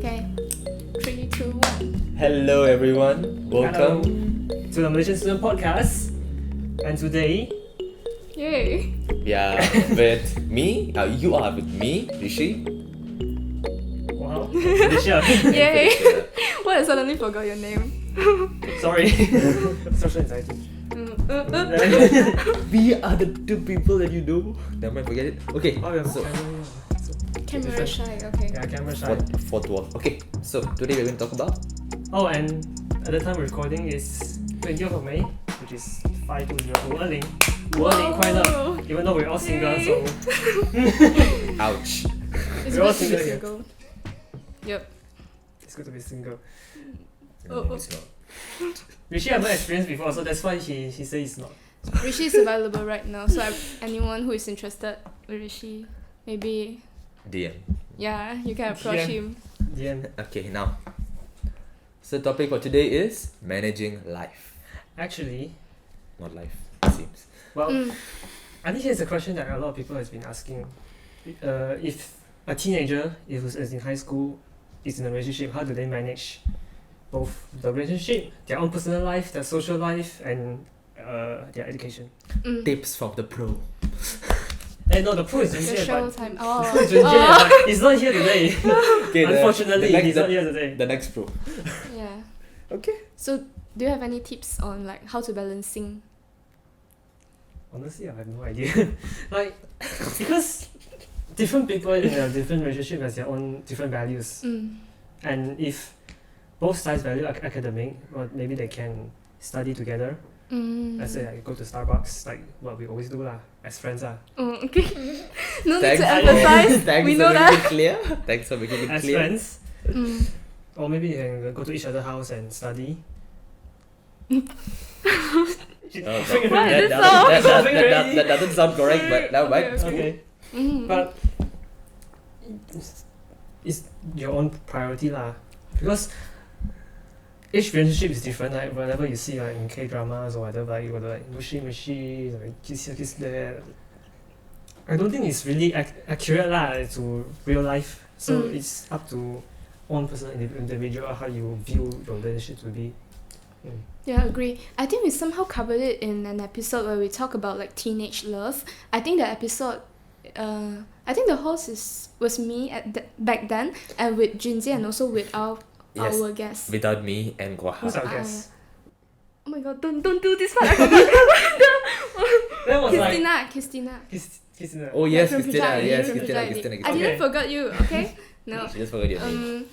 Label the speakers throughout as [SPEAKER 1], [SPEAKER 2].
[SPEAKER 1] Okay. 3, 2, 1.
[SPEAKER 2] Hello everyone, welcome.
[SPEAKER 3] Hello to the Malaysian Student Podcast. And today,
[SPEAKER 1] Yay.
[SPEAKER 2] We are with me, you are with me, Rishiey.
[SPEAKER 3] Guo Hao, Felicia.
[SPEAKER 1] Yay.
[SPEAKER 2] Felicia.
[SPEAKER 1] Why I suddenly forgot your name?
[SPEAKER 3] Sorry. Social anxiety.
[SPEAKER 2] We are the two people that you know. Never mind, forget it. Okay,
[SPEAKER 3] Oh, we have
[SPEAKER 2] so
[SPEAKER 1] Camera shy, okay.
[SPEAKER 3] Yeah, camera shy.
[SPEAKER 2] fourth wall. Okay, so today we're going to talk about
[SPEAKER 3] Oh, and at the time we're recording is 20th of May, which is 520. 520 快乐. Even though we're all single, so
[SPEAKER 2] ouch.
[SPEAKER 1] It's
[SPEAKER 3] We're all
[SPEAKER 1] good to be
[SPEAKER 3] single here.
[SPEAKER 1] single. Yep.
[SPEAKER 3] it's good to be single.
[SPEAKER 1] Oh,
[SPEAKER 2] No, it's not.
[SPEAKER 3] Rishiey haven't experienced before, so that's why he says it's not.
[SPEAKER 1] Rishi is available right now, so anyone who is interested with Rishi, maybe,
[SPEAKER 2] DM.
[SPEAKER 1] yeah, you can approach
[SPEAKER 3] DM.
[SPEAKER 1] him.
[SPEAKER 3] The end.
[SPEAKER 2] Okay, now. So the topic for today is managing life.
[SPEAKER 3] Actually,
[SPEAKER 2] Not life, it seems.
[SPEAKER 3] well,
[SPEAKER 1] Mm.
[SPEAKER 3] I think here's a question that a lot of people has been asking. If a teenager, if who's in high school, is in a relationship, how do they manage both the relationship, their own personal life, their social life, and their education?
[SPEAKER 1] Mm.
[SPEAKER 2] Tips from the pro.
[SPEAKER 3] And no, the pro is
[SPEAKER 1] The
[SPEAKER 3] Junjie,
[SPEAKER 1] show
[SPEAKER 3] but
[SPEAKER 1] time. Oh.
[SPEAKER 3] but he's not here today.
[SPEAKER 2] Okay,
[SPEAKER 3] Unfortunately,
[SPEAKER 2] the next,
[SPEAKER 3] he's not here today.
[SPEAKER 2] the next pro.
[SPEAKER 1] Yeah.
[SPEAKER 2] Okay.
[SPEAKER 1] So, do you have any tips on like how to balancing?
[SPEAKER 3] Honestly, I have no idea. Like, because different people in a different relationship has their own different values.
[SPEAKER 1] Mm.
[SPEAKER 3] And if both sides value academic, or maybe they can study together.
[SPEAKER 1] Mm.
[SPEAKER 3] Let's say I go to Starbucks, like what we always do lah, as friends lah.
[SPEAKER 1] Okay. No need
[SPEAKER 2] Thanks
[SPEAKER 1] to
[SPEAKER 2] for-
[SPEAKER 1] emphasize.
[SPEAKER 2] Thanks
[SPEAKER 1] We
[SPEAKER 2] for
[SPEAKER 1] know
[SPEAKER 2] making
[SPEAKER 1] that.
[SPEAKER 2] it clear. Thanks for making it
[SPEAKER 3] As
[SPEAKER 2] clear.
[SPEAKER 3] friends.
[SPEAKER 1] Mm.
[SPEAKER 3] Or maybe you can go to each other's house and study.
[SPEAKER 2] Oh,
[SPEAKER 1] Why is it
[SPEAKER 2] that doesn't sound correct, but now
[SPEAKER 1] Okay,
[SPEAKER 2] it's
[SPEAKER 3] Okay.
[SPEAKER 1] Mm.
[SPEAKER 3] But it's your own priority lah. Because each relationship is different. Like whatever you see like in K dramas or whatever, like you got like mushy, like kiss here, kiss there. I don't think it's really accurate lah to real life. So
[SPEAKER 1] Mm.
[SPEAKER 3] it's up to one person individual how you view your relationship to be.
[SPEAKER 1] Yeah, agree. I think we somehow covered it in an episode where we talk about like teenage love. I think the episode, I think the host was me back then, and with Junjie and also with our guest.
[SPEAKER 2] Without me and Guo Hao.
[SPEAKER 3] Who's our guest?
[SPEAKER 1] Oh my god! Don't do this part. I forgot.
[SPEAKER 3] That was like
[SPEAKER 1] Christina.
[SPEAKER 3] Christina.
[SPEAKER 2] Oh yes,
[SPEAKER 1] From
[SPEAKER 2] Christina.
[SPEAKER 1] Pujari,
[SPEAKER 2] Yes,
[SPEAKER 1] from
[SPEAKER 2] Christina.
[SPEAKER 1] Pujari.
[SPEAKER 2] Christina.
[SPEAKER 1] I
[SPEAKER 2] Christina.
[SPEAKER 1] didn't forget you. Okay. No.
[SPEAKER 2] She just forgot your name.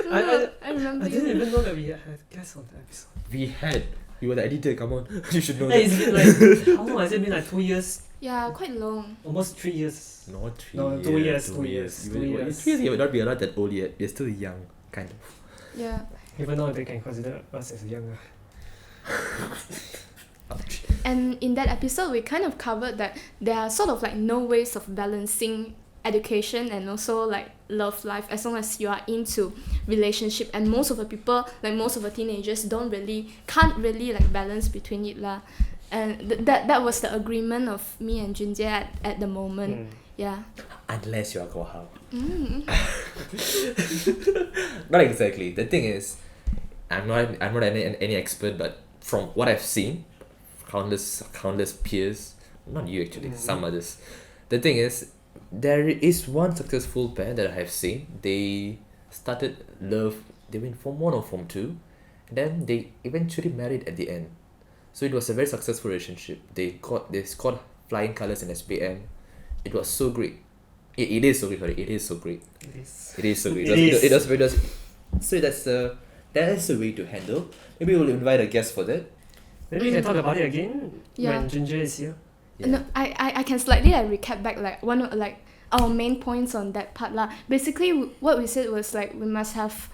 [SPEAKER 1] And I remember
[SPEAKER 3] I didn't
[SPEAKER 1] you.
[SPEAKER 3] even know that we had guests on the episode.
[SPEAKER 2] We had. You were the editor. Come on, you should know
[SPEAKER 3] Hey,
[SPEAKER 2] that.
[SPEAKER 3] it's been like how long has it been? Like 2 years,
[SPEAKER 1] Yeah, quite long.
[SPEAKER 3] almost 3 years.
[SPEAKER 2] Not 3
[SPEAKER 3] No,
[SPEAKER 2] years.
[SPEAKER 3] 2 years, 2
[SPEAKER 2] 2
[SPEAKER 3] years,
[SPEAKER 2] You
[SPEAKER 3] 2
[SPEAKER 2] will-
[SPEAKER 3] years.
[SPEAKER 2] 3 years. You will not be allowed that old yet. You're still young, kind of.
[SPEAKER 1] Yeah.
[SPEAKER 3] Even though they can consider us as younger.
[SPEAKER 2] Ouch.
[SPEAKER 1] And in that episode, we kind of covered that there are sort of like no ways of balancing education and also like love life as long as you are into relationship. And most of the people, like most of the teenagers, can't really like balance between it lah. And that was the agreement of me and Junjie at the moment. Yeah.
[SPEAKER 2] Unless you are Guo Hao.
[SPEAKER 1] Mm.
[SPEAKER 2] Not exactly. The thing is, I'm not any expert, but from what I've seen, countless peers, not you actually, some others. The thing is, there is one successful pair that I have seen. They started love. They went Form 1 or Form 2, and then they eventually married at the end. So it was a very successful relationship. They scored flying colours in SPM. It was so great. It is so great. Sorry, it is so great.
[SPEAKER 3] It is.
[SPEAKER 2] It is so great.
[SPEAKER 3] It
[SPEAKER 2] It was. So that's a way to handle. Maybe we'll invite a guest for that.
[SPEAKER 3] Maybe we can talk about it again
[SPEAKER 1] Yeah.
[SPEAKER 3] when Junjie is here.
[SPEAKER 2] Yeah.
[SPEAKER 1] No, I can slightly like recap back like one of like our main points on that part lah. Basically, what we said was like we must have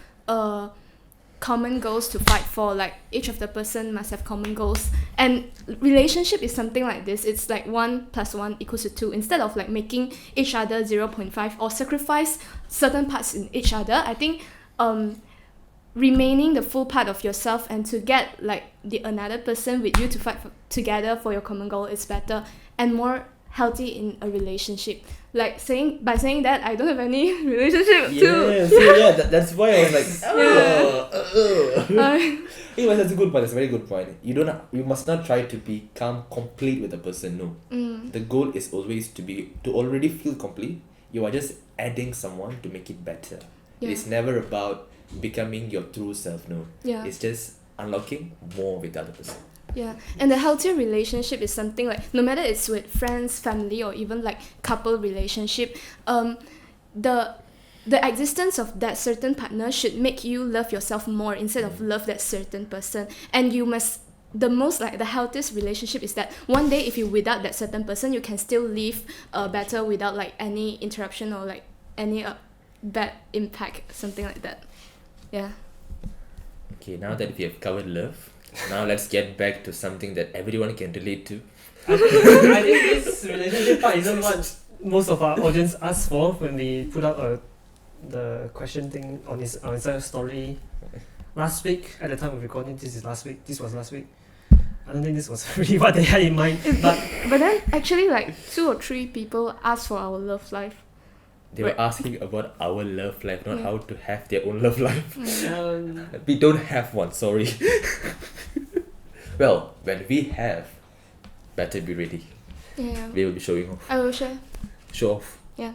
[SPEAKER 1] common goals to fight for. Like each of the person must have common goals, and relationship is something like this. It's like 1 + 1 = 2. Instead of like making each other 0.5 or sacrifice certain parts in each other, I think remaining the full part of yourself and to get like the another person with you to fight together for your common goal is better and more healthy in a relationship. Like by saying that, I don't have any relationship too.
[SPEAKER 2] Yeah, so yeah, that's why I was like,
[SPEAKER 1] Uh,
[SPEAKER 2] anyway, that's a good point. That's a very good point. You must not try to become complete with the person. No, the goal is always to already feel complete. You are just adding someone to make it better. It
[SPEAKER 1] Yeah.
[SPEAKER 2] is never about becoming your true self. No,
[SPEAKER 1] Yeah.
[SPEAKER 2] it's just unlocking more with the other person.
[SPEAKER 1] Yeah, and the healthier relationship is something like, no matter it's with friends, family, or even like couple relationship, the existence of that certain partner should make you love yourself more instead of love that certain person. And you must, the healthiest relationship is that one day if you without that certain person, you can still live better without like any interruption or like any bad impact, something like that. Yeah.
[SPEAKER 2] Okay, now that we have covered love, now let's get back to something that everyone can relate to.
[SPEAKER 3] I think this relationship part isn't what most of our audience asked for when we put up the question thing on Instagram story last week. At the time of recording, this was last week. I don't think this was really what they had in mind. But
[SPEAKER 1] then actually like 2 or 3 people asked for our love life.
[SPEAKER 2] They were asking about our love life, not how to have their own love life.
[SPEAKER 3] um,
[SPEAKER 2] We don't have one, sorry. Well, when we have, better be ready.
[SPEAKER 1] Yeah.
[SPEAKER 2] We will be showing off.
[SPEAKER 1] I will share.
[SPEAKER 2] Show off.
[SPEAKER 1] Yeah.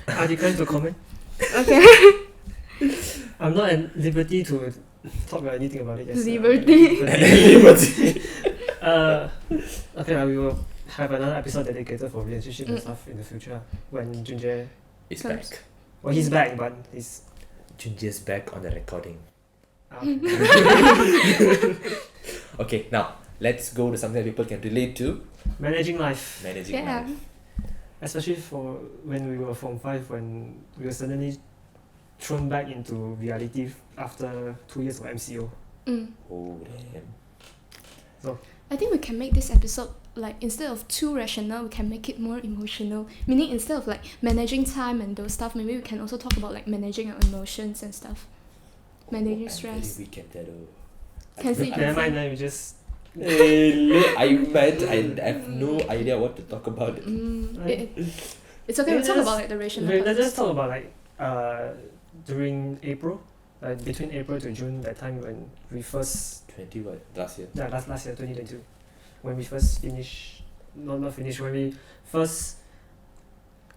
[SPEAKER 3] I decline to comment.
[SPEAKER 1] Okay.
[SPEAKER 3] I'm not at liberty to talk about anything about it. Yes,
[SPEAKER 1] Liberty.
[SPEAKER 3] Okay, we will have another episode dedicated for relationship and stuff in the future when Junjie.
[SPEAKER 2] It's
[SPEAKER 1] Comes.
[SPEAKER 2] back.
[SPEAKER 3] Well, he's back, but he's
[SPEAKER 2] Junji's back on the recording.
[SPEAKER 3] out.
[SPEAKER 2] Okay, now let's go to something that people can relate to.
[SPEAKER 3] Managing life,
[SPEAKER 2] Managing
[SPEAKER 1] Yeah.
[SPEAKER 2] life.
[SPEAKER 3] especially for when we were Form 5, when we were suddenly thrown back into reality after 2 years of MCO.
[SPEAKER 2] Oh damn.
[SPEAKER 1] I think we can make this episode like, instead of too rational, we can make it more emotional. Meaning instead of like managing time and those stuff, maybe we can also talk about like managing our emotions and stuff. Managing stress.
[SPEAKER 2] I'm very weak at that.
[SPEAKER 1] Can see.
[SPEAKER 3] Never mind, then we just.
[SPEAKER 2] I have no idea what to talk about.
[SPEAKER 1] It's okay. We'll talk about like the rational.
[SPEAKER 3] Let's
[SPEAKER 1] part.
[SPEAKER 3] just talk about like during April, like between April to June, that time when we first
[SPEAKER 2] 20 what? Last year.
[SPEAKER 3] last year 2022, when we first finish, not finish, when we first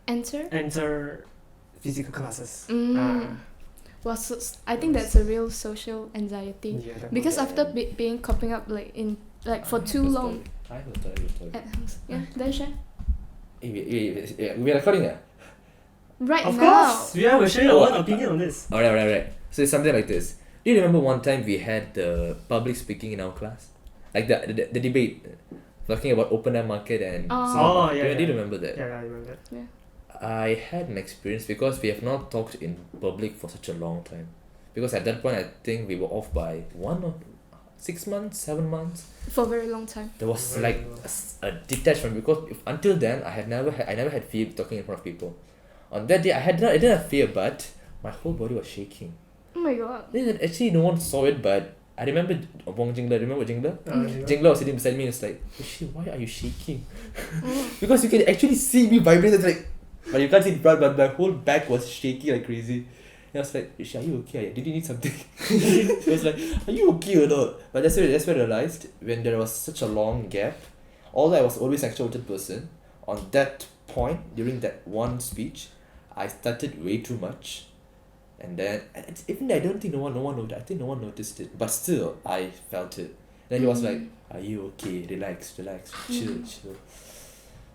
[SPEAKER 3] enter physical classes.
[SPEAKER 1] Well, I think that's a real social anxiety
[SPEAKER 3] Yeah, that
[SPEAKER 1] because
[SPEAKER 3] was-
[SPEAKER 1] after being coping up like in like for too long
[SPEAKER 2] I will tell you.
[SPEAKER 1] at house. Yeah, then share.
[SPEAKER 2] We're recording it?
[SPEAKER 1] Right
[SPEAKER 3] Of
[SPEAKER 1] now.
[SPEAKER 3] course, yeah, we'll share your own opinion on this.
[SPEAKER 2] Alright. So it's something like this. Do you remember one time we had the public speaking in our class? Like the debate, talking about open air market and
[SPEAKER 1] Oh.
[SPEAKER 3] Yeah,
[SPEAKER 2] do you
[SPEAKER 3] yeah.
[SPEAKER 2] remember that?
[SPEAKER 3] Yeah, I remember that.
[SPEAKER 2] I had an experience because we have not talked in public for such a long time. Because at that point I think we were off by 6 months, 7 months.
[SPEAKER 1] For a very long time.
[SPEAKER 2] There was
[SPEAKER 3] Very
[SPEAKER 2] like
[SPEAKER 3] long.
[SPEAKER 2] a detachment because until then I never had fear talking in front of people. On that day I didn't have fear, but my whole body was shaking.
[SPEAKER 1] Oh my god.
[SPEAKER 2] Then actually no one saw it, but I remember Wong Jingler. Remember Jingler? Jingler was sitting beside me and was like, Rishi, why are you shaking? Because you can actually see me vibrate. It's like, but you can't see blood, but my whole back was shaking like crazy. And I was like, Rishi, are you okay? Did you need something? I was like, are you okay or not? But that's where I realized when there was such a long gap, although I was always an extroverted person, on that point, during that one speech, I started way too much. And then, even I don't think no one noticed. I think no one noticed it, but still, I felt it. Then he was like, "Are you okay? Relax, chill."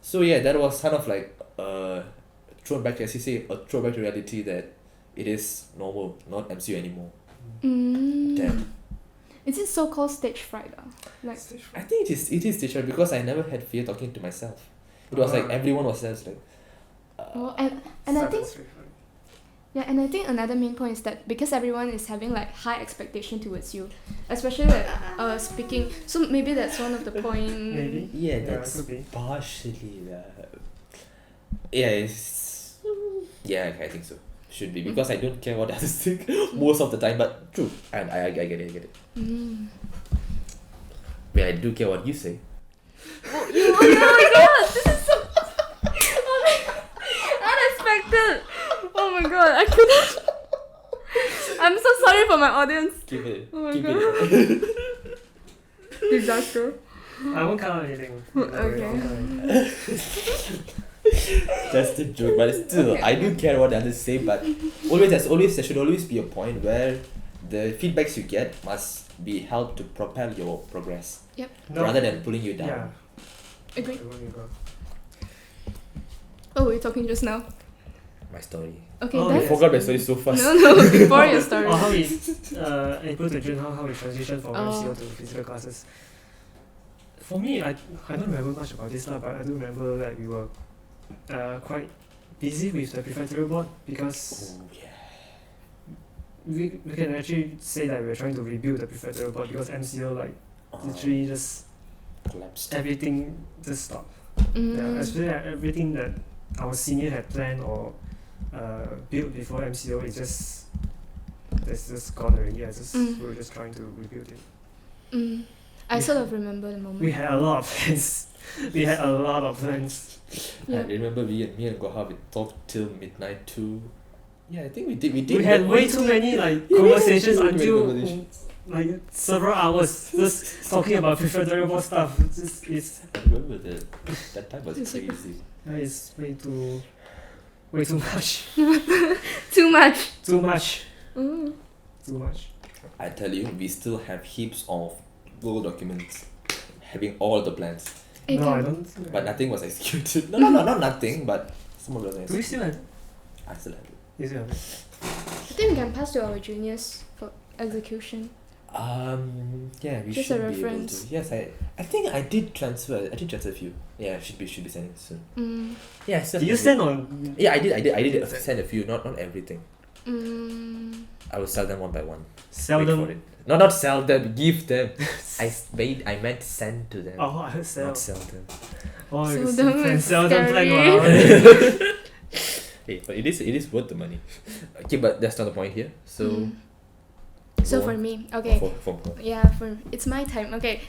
[SPEAKER 2] So yeah, that was kind of like thrown back, as you say, a throwback to reality that it is normal, not MCU anymore. Damn.
[SPEAKER 1] Is it so-called stage fright? Like,
[SPEAKER 2] I think it is different because I never had fear talking to myself. It was like everyone was just like.
[SPEAKER 1] oh, and I think. Yeah, and I think another main point is that because everyone is having like high expectation towards you, especially like speaking, so maybe that's one of the point.
[SPEAKER 3] Maybe.
[SPEAKER 2] Yeah, that's
[SPEAKER 3] could be.
[SPEAKER 2] partially yeah, I think so. Should be because I don't care what others think most of the time, but true, and I get it. But I do care what you say.
[SPEAKER 1] Oh my god, this is so. Oh my god, I couldn't. I'm so sorry for my audience.
[SPEAKER 2] Keep it.
[SPEAKER 1] Oh my
[SPEAKER 2] Keep
[SPEAKER 1] god.
[SPEAKER 2] it.
[SPEAKER 1] Disaster.
[SPEAKER 3] I won't cut out anything.
[SPEAKER 1] Okay.
[SPEAKER 2] Just a joke, but still,
[SPEAKER 1] Okay.
[SPEAKER 2] I do care what others say. But there should always be a point where the feedbacks you get must be helped to propel your progress
[SPEAKER 3] No.
[SPEAKER 2] rather than pulling you down.
[SPEAKER 3] Yeah.
[SPEAKER 1] Agree.
[SPEAKER 3] There you go.
[SPEAKER 1] Oh, we're talking just now.
[SPEAKER 2] My story.
[SPEAKER 1] Okay,
[SPEAKER 3] Oh,
[SPEAKER 2] I
[SPEAKER 1] then.
[SPEAKER 3] yes.
[SPEAKER 2] forgot my story so fast.
[SPEAKER 1] No, before your story.
[SPEAKER 3] Or how we able to Jun how we transition from
[SPEAKER 1] Oh.
[SPEAKER 3] MCO to physical classes. For me, I don't remember much about this but I do remember that we were quite busy with the prefectorial board because
[SPEAKER 2] Oh yeah.
[SPEAKER 3] we can actually say that we're trying to rebuild the prefectorial board because MCO like literally just
[SPEAKER 2] Collapsed.
[SPEAKER 3] everything just stopped.
[SPEAKER 1] Mm.
[SPEAKER 3] Yeah, especially everything that our senior had planned or built before MCO is just gone already. Yeah, we were just trying to rebuild it.
[SPEAKER 1] Mm. I sort of remember the moment.
[SPEAKER 3] We had a lot of plans. We had a lot of plans.
[SPEAKER 2] I
[SPEAKER 1] Yeah.
[SPEAKER 2] remember me and Guo Hao we talked till midnight too. Yeah, I think we did.
[SPEAKER 3] We had way too many like conversations until like several hours just talking about prefectorial board stuff. It's
[SPEAKER 2] I remember that time was
[SPEAKER 1] It's okay.
[SPEAKER 2] crazy.
[SPEAKER 3] it's way too much.
[SPEAKER 1] Too much.
[SPEAKER 3] Too much.
[SPEAKER 1] Mm.
[SPEAKER 3] Too much.
[SPEAKER 2] I tell you, we still have heaps of Google documents having all the plans,
[SPEAKER 1] Hey,
[SPEAKER 3] No,
[SPEAKER 1] can-
[SPEAKER 3] I don't think
[SPEAKER 2] but nothing was executed. No, not nothing, but some of them
[SPEAKER 3] Do we
[SPEAKER 2] executed.
[SPEAKER 3] still have it?
[SPEAKER 2] I still have it.
[SPEAKER 3] You still have it?
[SPEAKER 1] I think we can pass to our juniors for execution.
[SPEAKER 2] Yeah, we
[SPEAKER 1] Just
[SPEAKER 2] should
[SPEAKER 1] a
[SPEAKER 2] be able
[SPEAKER 1] reference.
[SPEAKER 2] to. Yes, I think I did transfer. I did transfer a few. Yeah, should be sending soon.
[SPEAKER 1] Mm.
[SPEAKER 2] Yeah, still
[SPEAKER 3] Did you
[SPEAKER 2] have it.
[SPEAKER 3] send on?
[SPEAKER 2] Yeah, I did send a few. Not everything.
[SPEAKER 1] Mm.
[SPEAKER 2] I will sell them one by one.
[SPEAKER 3] Sell
[SPEAKER 2] Wait for
[SPEAKER 3] them.
[SPEAKER 2] it. No, not sell them. Give them. I meant send to them.
[SPEAKER 3] Oh, I heard sell.
[SPEAKER 2] Not sell them.
[SPEAKER 3] Oh,
[SPEAKER 1] Sell
[SPEAKER 3] you
[SPEAKER 1] them
[SPEAKER 3] can
[SPEAKER 1] is
[SPEAKER 3] sell them
[SPEAKER 1] scary.
[SPEAKER 3] plan. Wow.
[SPEAKER 2] Hey, but it is worth the money. Okay, but that's not the point here. So.
[SPEAKER 1] Mm. So
[SPEAKER 2] go
[SPEAKER 1] for
[SPEAKER 2] on.
[SPEAKER 1] me, okay.
[SPEAKER 2] For
[SPEAKER 1] Yeah, it's my time. Okay,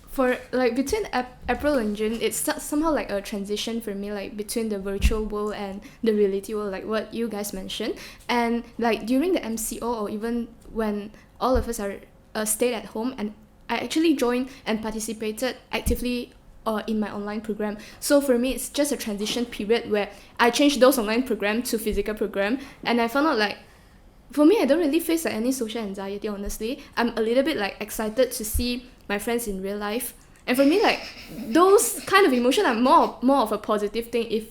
[SPEAKER 1] for like between April and June, it's somehow like a transition for me, like between the virtual world and the reality world, like what you guys mentioned. And like during the MCO or even when all of us are stayed at home, and I actually joined and participated actively in my online program. So for me, it's just a transition period where I changed those online program to physical program, and I found out like. For me, I don't really face like any social anxiety, honestly. I'm a little bit like excited to see my friends in real life. And for me, like those kind of emotion are more of a positive thing if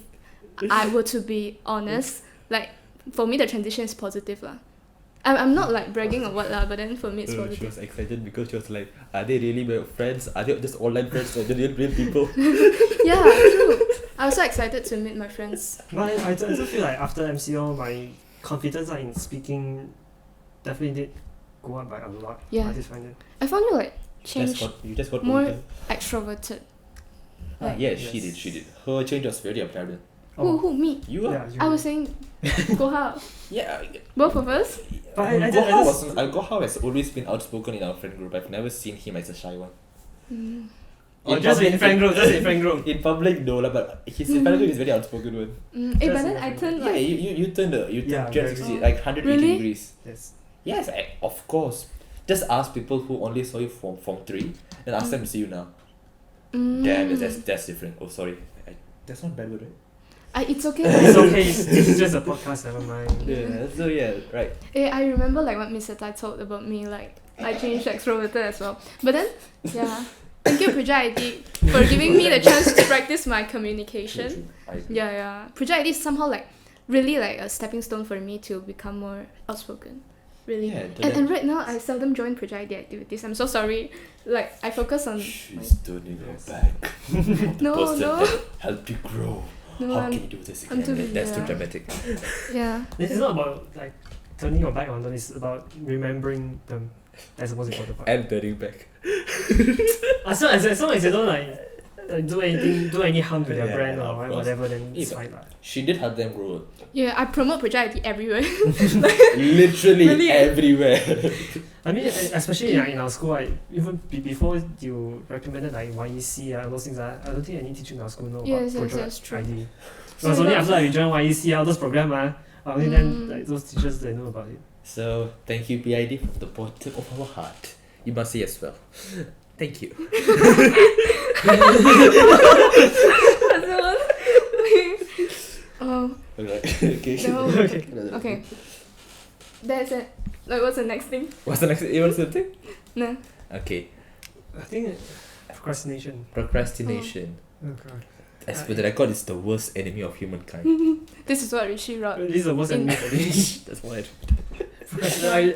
[SPEAKER 1] I were to be honest. Like for me the transition is positive lah. I'm not like bragging or what lah, but then for me it's
[SPEAKER 2] She
[SPEAKER 1] positive.
[SPEAKER 2] was excited because she was like, are they really my friends? Are they just online friends? Are they real people?
[SPEAKER 1] Yeah, true. I was so excited to meet my friends.
[SPEAKER 3] But I also feel like after MCO, my confidence in speaking definitely did go up by a lot.
[SPEAKER 1] Yeah.
[SPEAKER 3] I just find it.
[SPEAKER 1] I found you like changed
[SPEAKER 2] You just got
[SPEAKER 1] more
[SPEAKER 2] older.
[SPEAKER 1] extroverted. Like,
[SPEAKER 2] Yeah,
[SPEAKER 3] Yes.
[SPEAKER 2] she did. Her change was very apparent.
[SPEAKER 1] Who me?
[SPEAKER 2] You are.
[SPEAKER 3] Yeah, you
[SPEAKER 1] I was saying Guo Hao.
[SPEAKER 2] Yeah.
[SPEAKER 1] Both of us?
[SPEAKER 3] But I just-
[SPEAKER 2] Guo Hao has always been outspoken in our friend group. I've never seen him as a shy one.
[SPEAKER 1] Mm.
[SPEAKER 3] Oh, just in friend group, just in friend group.
[SPEAKER 2] In public, no lah, but his friend group is very outspoken one.
[SPEAKER 1] But
[SPEAKER 3] Just
[SPEAKER 1] then
[SPEAKER 3] in
[SPEAKER 1] I
[SPEAKER 3] the
[SPEAKER 1] turned
[SPEAKER 2] Yeah,
[SPEAKER 1] like
[SPEAKER 2] you turned
[SPEAKER 3] Yeah,
[SPEAKER 2] 360,
[SPEAKER 1] very-
[SPEAKER 2] like 180
[SPEAKER 1] Really?
[SPEAKER 2] degrees.
[SPEAKER 3] Yes.
[SPEAKER 2] Yes, of course. Just ask people who only saw you from Form 3 and ask them to see you now. Damn, that's different. Oh, sorry. That's not bad word, right?
[SPEAKER 1] It's okay.
[SPEAKER 3] It's okay, it's just a podcast, never mind.
[SPEAKER 2] Yeah, so yeah, right.
[SPEAKER 1] I remember like what Mr. Tai told about me, like I changed extroverted as well. But then, yeah. Thank you, Project ID, for giving me the chance to practice my communication.
[SPEAKER 2] I agree.
[SPEAKER 1] Yeah. Project ID is somehow like really like a stepping stone for me to become more outspoken. Really.
[SPEAKER 2] Yeah,
[SPEAKER 1] And right now I seldom join Project ID activities. I'm so sorry. Like I focus on
[SPEAKER 2] She's turning her back. The
[SPEAKER 1] No,
[SPEAKER 2] person
[SPEAKER 1] no.
[SPEAKER 2] that helped you grow.
[SPEAKER 1] No,
[SPEAKER 2] How
[SPEAKER 1] I'm-
[SPEAKER 2] can you do this
[SPEAKER 1] I'm
[SPEAKER 2] again?
[SPEAKER 1] too-
[SPEAKER 2] That's too
[SPEAKER 1] yeah.
[SPEAKER 2] dramatic.
[SPEAKER 1] yeah.
[SPEAKER 3] This is not about like turning your back on them, it's about remembering them. That's the most important part.
[SPEAKER 2] And turning back.
[SPEAKER 3] As long as you don't like do any harm to their
[SPEAKER 2] Yeah,
[SPEAKER 3] brand
[SPEAKER 2] of
[SPEAKER 3] or
[SPEAKER 2] course.
[SPEAKER 3] whatever, then
[SPEAKER 2] Yeah,
[SPEAKER 3] it's
[SPEAKER 2] but-
[SPEAKER 3] fine lah.
[SPEAKER 2] She did help them grow.
[SPEAKER 1] Yeah, I promote Project ID everywhere.
[SPEAKER 2] Literally
[SPEAKER 1] Really?
[SPEAKER 2] everywhere.
[SPEAKER 3] I mean, especially in our school, even before you recommended like YEC and those things, I don't think any teacher in our school know
[SPEAKER 1] Yes,
[SPEAKER 3] about
[SPEAKER 1] yes,
[SPEAKER 3] Project
[SPEAKER 1] that's true.
[SPEAKER 3] ID. So it's only after I joined YEC, all those programs, only then like those teachers they know about it.
[SPEAKER 2] So thank you PID from the bottom of our heart. You must say as well. Thank you.
[SPEAKER 1] Oh,
[SPEAKER 2] Alright. Okay.
[SPEAKER 1] no.
[SPEAKER 3] Okay.
[SPEAKER 1] Okay. That's it. Like, what's the next thing?
[SPEAKER 2] What's the next? What's the thing?
[SPEAKER 1] No.
[SPEAKER 2] Okay.
[SPEAKER 3] I think procrastination.
[SPEAKER 2] Procrastination.
[SPEAKER 3] Oh god.
[SPEAKER 2] As per the record, it's the worst enemy of humankind.
[SPEAKER 1] This is what Rishiey wrote.
[SPEAKER 3] This is the worst enemy for me.
[SPEAKER 2] That's why.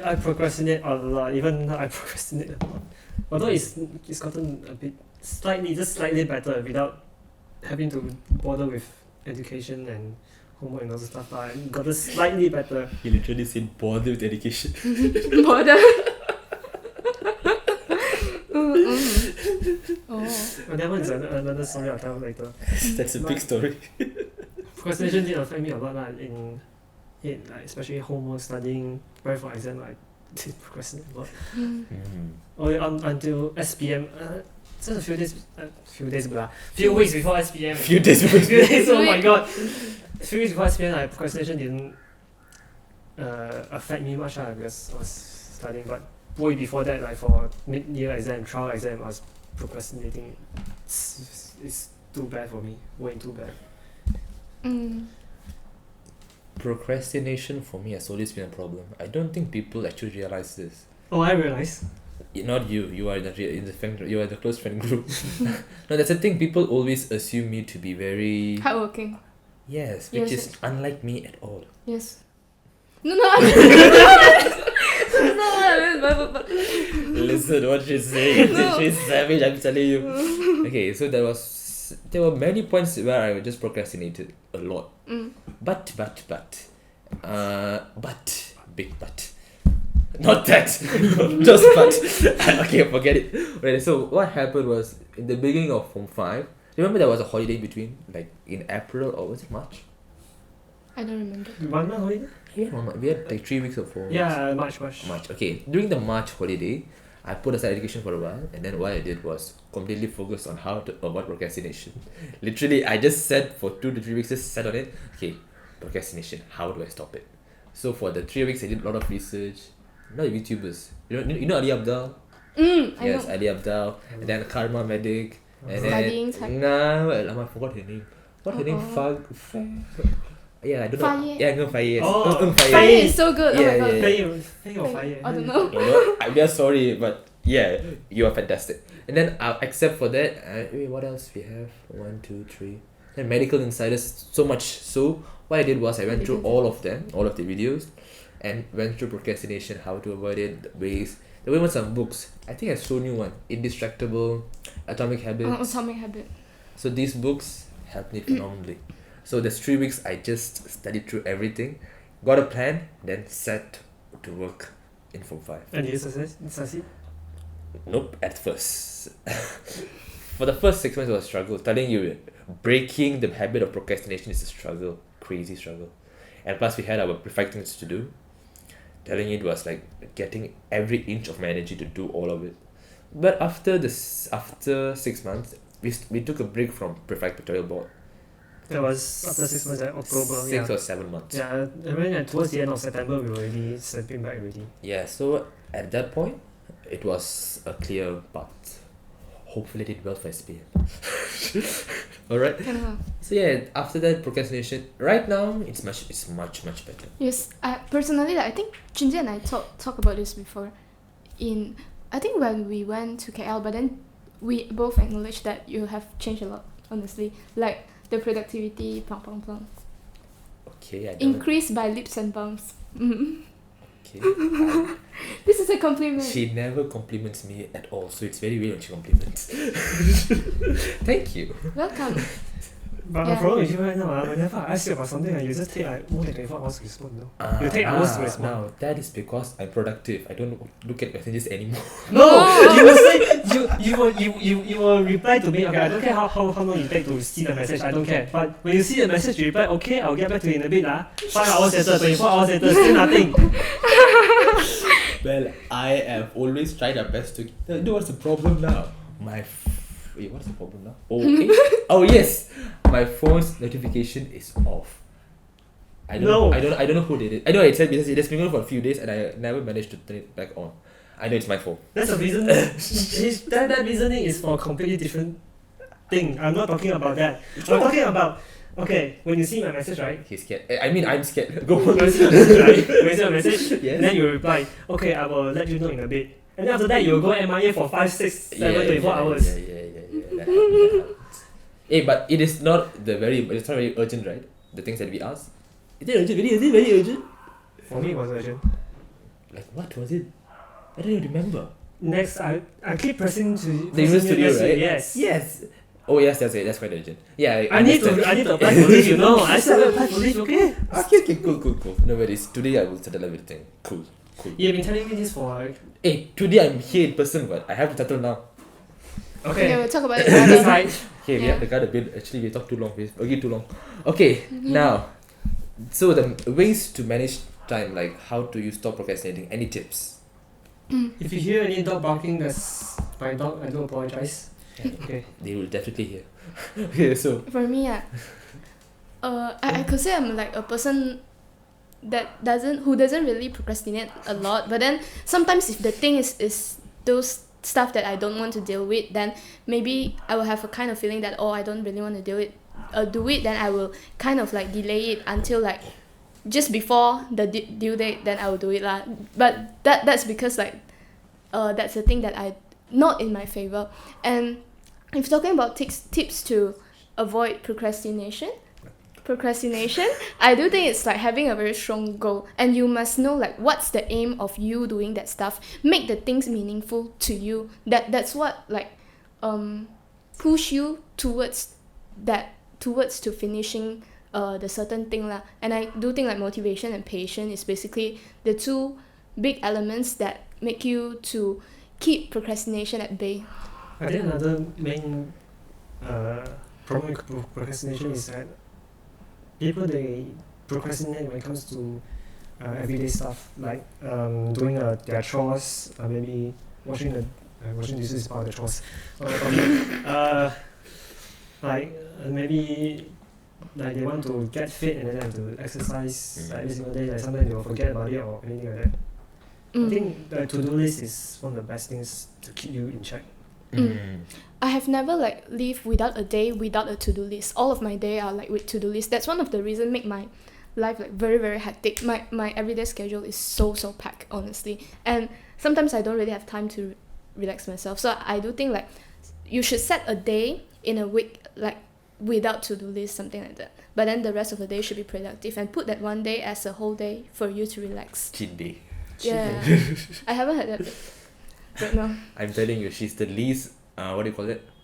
[SPEAKER 3] I procrastinate a lot. Even now I procrastinate a lot. Although it's gotten a bit slightly better without having to bother with education and homework and other stuff. But I got it slightly better.
[SPEAKER 2] He literally said bother with education.
[SPEAKER 1] Border. Oh.
[SPEAKER 3] And that one is another story I'll tell later.
[SPEAKER 2] That's a big story.
[SPEAKER 3] Procrastination did affect me a lot in like especially homework, studying, preparing for exam. I did procrastinate a lot. Until SPM. Just a few weeks before SPM.
[SPEAKER 2] Few days
[SPEAKER 3] Few days. Oh my god. Few weeks before SPM, procrastination didn't affect me much because I was studying. But way before that, like for mid-year exam, trial exam, I was procrastinating. It's too bad for me. Way too bad.
[SPEAKER 2] Procrastination for me has always been a problem. I don't think people actually realize this.
[SPEAKER 3] Oh, I realize.
[SPEAKER 2] Not you. You are in the friend. You are the close friend group. No, that's the thing. People always assume me to be very
[SPEAKER 1] Hardworking.
[SPEAKER 2] yes, which
[SPEAKER 1] Yes,
[SPEAKER 2] is unlike me at all.
[SPEAKER 1] Yes. No, I mean, that's not what I meant, but
[SPEAKER 2] Listen, what she's saying.
[SPEAKER 1] No.
[SPEAKER 2] She's savage. I'm telling you. Okay, so there were many points where I just procrastinated a lot. But big but. Not that. Just but. Okay, forget it. Okay, so what happened was in the beginning of Form 5. Remember there was a holiday in between, like in April or was it March?
[SPEAKER 1] I don't remember.
[SPEAKER 3] 1 month holiday?
[SPEAKER 2] We had like 3 weeks or 4 weeks.
[SPEAKER 3] Yeah, March.
[SPEAKER 2] March. Okay, during the March holiday, I put aside education for a while, and then what I did was completely focus on how to avoid procrastination. Literally, I just sat for 2 to 3 weeks, just sat on it. Okay, procrastination. How do I stop it? So for the 3 weeks, I did a lot of research. Not YouTubers. You know Ali Abdal? Yes,
[SPEAKER 1] I know.
[SPEAKER 2] Ali Abdal, and then Karma Medic, and
[SPEAKER 1] Studying
[SPEAKER 2] then I forgot her name. What her name? Yeah, I don't know.
[SPEAKER 1] Faye.
[SPEAKER 2] Yeah, no Faye.
[SPEAKER 3] Oh,
[SPEAKER 2] Faye.
[SPEAKER 1] Faye is so good.
[SPEAKER 2] Yeah,
[SPEAKER 1] Oh my god.
[SPEAKER 2] yeah.
[SPEAKER 3] Faye or Fire?
[SPEAKER 1] I don't know.
[SPEAKER 2] You know, I'm just sorry, but yeah, you are fantastic. And then except for that, wait, what else we have? 1, 2, 3. Then medical insiders, so much. So what I did was I went through all of them, all of the videos, and went through procrastination, how to avoid it, the ways. There were even some books. I think I've shown you one. Indistractable, Atomic Habits.
[SPEAKER 1] Atomic Habit.
[SPEAKER 2] So these books helped me phenomenally. So there's 3 weeks I just studied through everything, got a plan, then set to work in Form 5.
[SPEAKER 3] And you succeed?
[SPEAKER 2] Nope, at first. For the first 6 months it was a struggle. Telling you, breaking the habit of procrastination is a struggle. Crazy struggle. And plus we had our prefect things to do. Telling you it was like getting every inch of my energy to do all of it. But after 6 months, we took a break from prefectorial board.
[SPEAKER 3] That was after 6 months at October.
[SPEAKER 2] 6 or 7 months.
[SPEAKER 3] Yeah, I mean towards the end of September we were already stepping back already.
[SPEAKER 2] Yeah, so at that point, it was a clear path. Hopefully it did well for SPM. Alright. So yeah, after that procrastination, right now it's much better.
[SPEAKER 1] Yes, personally, like, I think Junji and I talk about this before. I think when we went to KL, but then we both acknowledged that you have changed a lot. Honestly, like the productivity,
[SPEAKER 2] Okay, I don't.
[SPEAKER 1] increased by leaps and bounds.
[SPEAKER 2] Okay.
[SPEAKER 1] This is a compliment.
[SPEAKER 2] She never compliments me at all, so it's very weird when she compliments. Thank you.
[SPEAKER 1] Welcome.
[SPEAKER 3] But
[SPEAKER 1] Yeah.
[SPEAKER 3] the problem with you right now, whenever I ask you about something, you just take like more than 24 hours to respond. No? You take hours to respond.
[SPEAKER 2] Now that is because I'm productive. I don't look at messages anymore.
[SPEAKER 3] No, you will say you will reply to me. Okay, I don't care how long you take to see the message. I don't care. But when you see the message, you reply. Okay, I'll get back to you in a bit. 5 hours later, 24 hours later, still nothing.
[SPEAKER 2] Well, I have always tried my best to. What's the problem now? Wait, what's the problem now? Okay. Oh yes, my phone's notification is off. I don't know who did it. I know it said because it's been on for a few days and I never managed to turn it back on. I know it's my fault.
[SPEAKER 3] That's the reason. that reasoning is for a completely different thing. I'm not talking about that. I'm talking about, okay, when you see my message, right?
[SPEAKER 2] He's scared. I mean, I'm scared. Go on.
[SPEAKER 3] When you see a message, right? When you see a message,
[SPEAKER 2] Yes.
[SPEAKER 3] and then you reply, okay, I will let you know in a bit. And then after that, you will go MIA for 5, 6, 7, 24 hours.
[SPEAKER 2] Yeah. That happens. Hey, but it's not very urgent, right? The things that we ask. Is it urgent? Is it very urgent?
[SPEAKER 3] For me, it was urgent.
[SPEAKER 2] Like, what was it? I don't even remember.
[SPEAKER 3] Next, I keep pressing to
[SPEAKER 2] The Universe Studio, right?
[SPEAKER 3] Yes.
[SPEAKER 2] Yes. Oh yes, that's it. That's quite urgent. Yeah,
[SPEAKER 3] I need to apply for leave, you know. I still have to apply for leave, okay?
[SPEAKER 2] Okay, cool. No worries. Today I will settle everything. Cool.
[SPEAKER 3] You've been telling me this for like...
[SPEAKER 2] Hey, today I'm here in person, but I have to settle now.
[SPEAKER 3] Okay.
[SPEAKER 1] Yeah, we'll talk about it
[SPEAKER 3] That's
[SPEAKER 1] later.
[SPEAKER 3] right.
[SPEAKER 2] Okay, we
[SPEAKER 1] Yeah.
[SPEAKER 2] have to cut a bit. Actually, we talked too long. Okay, too long. Okay, now, so the ways to manage time, like how do you stop procrastinating? Any tips?
[SPEAKER 3] If you hear any dog barking, that's my dog. I do apologize. Okay.
[SPEAKER 2] They will definitely hear. Okay, so
[SPEAKER 1] For me, I could say I'm like a person who doesn't really procrastinate a lot, but then sometimes if the thing is those stuff that I don't want to deal with, then maybe I will have a kind of feeling that I don't really want to do it, then I will kind of like delay it until like just before the due date, then I will do it lah. But that's because like that's the thing that I not in my favor. And if talking about tips to avoid procrastination, I do think it's like having a very strong goal, and you must know like what's the aim of you doing that stuff. Make the things meaningful to you. That's what like push you towards to finishing the certain thing lah. And I do think like motivation and patience is basically the two big elements that make you to keep procrastination at bay.
[SPEAKER 3] I think another main problem with procrastination is that people, they procrastinate when it comes to everyday stuff, like doing their chores, maybe washing dishes is part of the chores, maybe like they want to get fit and then they have to exercise every single day, like sometimes they will forget about it or anything like that. I think the to-do list is one of the best things to keep you in check.
[SPEAKER 1] I have never like lived without a day without a to-do list. All of my day are like with to-do list. That's one of the reasons make my life like very, very hectic. My everyday schedule is so packed, honestly. And sometimes I don't really have time to relax myself. So I do think like you should set a day in a week like without to-do list, something like that. But then the rest of the day should be productive, and put that one day as a whole day for you to relax.
[SPEAKER 2] cheat day.
[SPEAKER 1] Yeah. I haven't had that right now.
[SPEAKER 2] I'm telling you, she's the least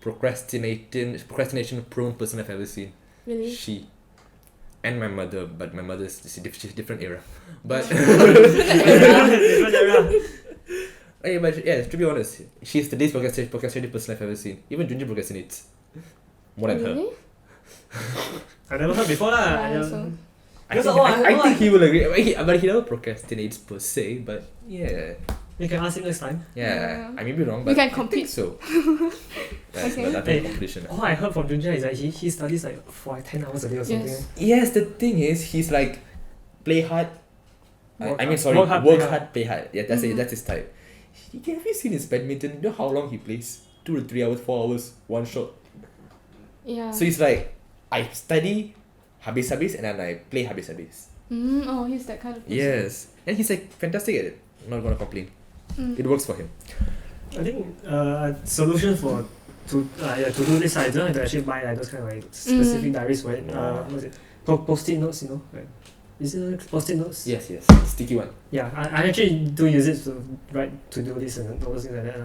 [SPEAKER 2] procrastination prone person I've ever seen.
[SPEAKER 1] Really?
[SPEAKER 2] She and my mother, but my mother's she's different era. But
[SPEAKER 3] Different era.
[SPEAKER 2] hey, but yeah, to be honest, she's the least procrastinating person I've ever seen. Even Junji procrastinates more than her.
[SPEAKER 1] Really?
[SPEAKER 3] I never heard before lah.
[SPEAKER 1] Yeah, so.
[SPEAKER 2] I think he will agree. But he never procrastinates per se. But yeah,
[SPEAKER 3] You can ask him next time.
[SPEAKER 2] yeah. I may be wrong,
[SPEAKER 1] We
[SPEAKER 2] but
[SPEAKER 1] can
[SPEAKER 2] I
[SPEAKER 1] compete.
[SPEAKER 2] think so. That's
[SPEAKER 1] Okay.
[SPEAKER 2] nothing
[SPEAKER 3] Hey,
[SPEAKER 2] competition.
[SPEAKER 3] All I heard from Junja is that he studies like for like 10 hours a day or something.
[SPEAKER 1] Yes.
[SPEAKER 2] Yes, the thing is, he's like play hard.
[SPEAKER 3] Work
[SPEAKER 2] I mean,
[SPEAKER 3] hard.
[SPEAKER 2] sorry,
[SPEAKER 3] Work hard,
[SPEAKER 2] play hard. Yeah, that's it.
[SPEAKER 1] Mhm.
[SPEAKER 2] That's his type. Have you seen his badminton? You know how long he plays? 2 to 3 hours, 4 hours, one shot.
[SPEAKER 1] Yeah.
[SPEAKER 2] So he's like, I study habis-habis and then I play habis-habis.
[SPEAKER 1] He's that kind of person.
[SPEAKER 2] Yes, and he's like fantastic at it. I'm not gonna complain. It works for him.
[SPEAKER 3] I think solution for to-do list, I don't have to actually buy like those kind of like specific diaries for it. What's it? Post-it notes, you know? Like, is it like post-it notes?
[SPEAKER 2] Yes, sticky one.
[SPEAKER 3] Yeah, I actually do use it to write to-do lists and those things like that.